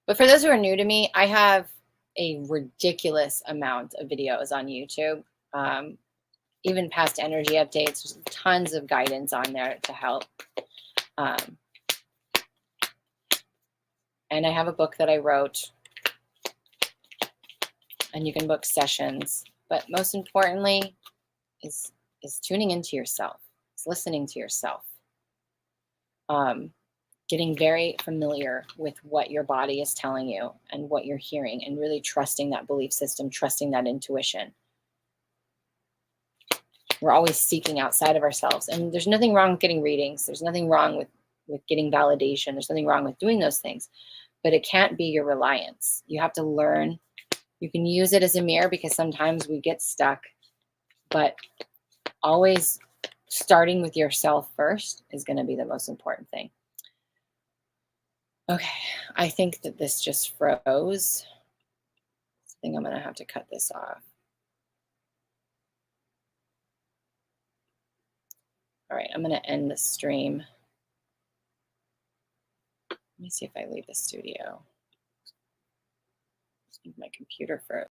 But for those who are new to me, I have a ridiculous amount of videos on YouTube, even past energy updates. There's tons of guidance on there to help. And I have a book that I wrote, and you can book sessions. But most importantly is tuning into yourself. It's listening to yourself. Getting very familiar with what your body is telling you and what you're hearing, and really trusting that belief system, trusting that intuition. We're always seeking outside of ourselves. And there's nothing wrong with getting readings. There's nothing wrong with getting validation. There's nothing wrong with doing those things. But it can't be your reliance. You have to learn. You can use it as a mirror because sometimes we get stuck. But always starting with yourself first is going to be the most important thing. Okay, I think that this just froze. I think I'm going to have to cut this off. All right, I'm going to end the stream. Let me see if I leave the studio. My computer froze.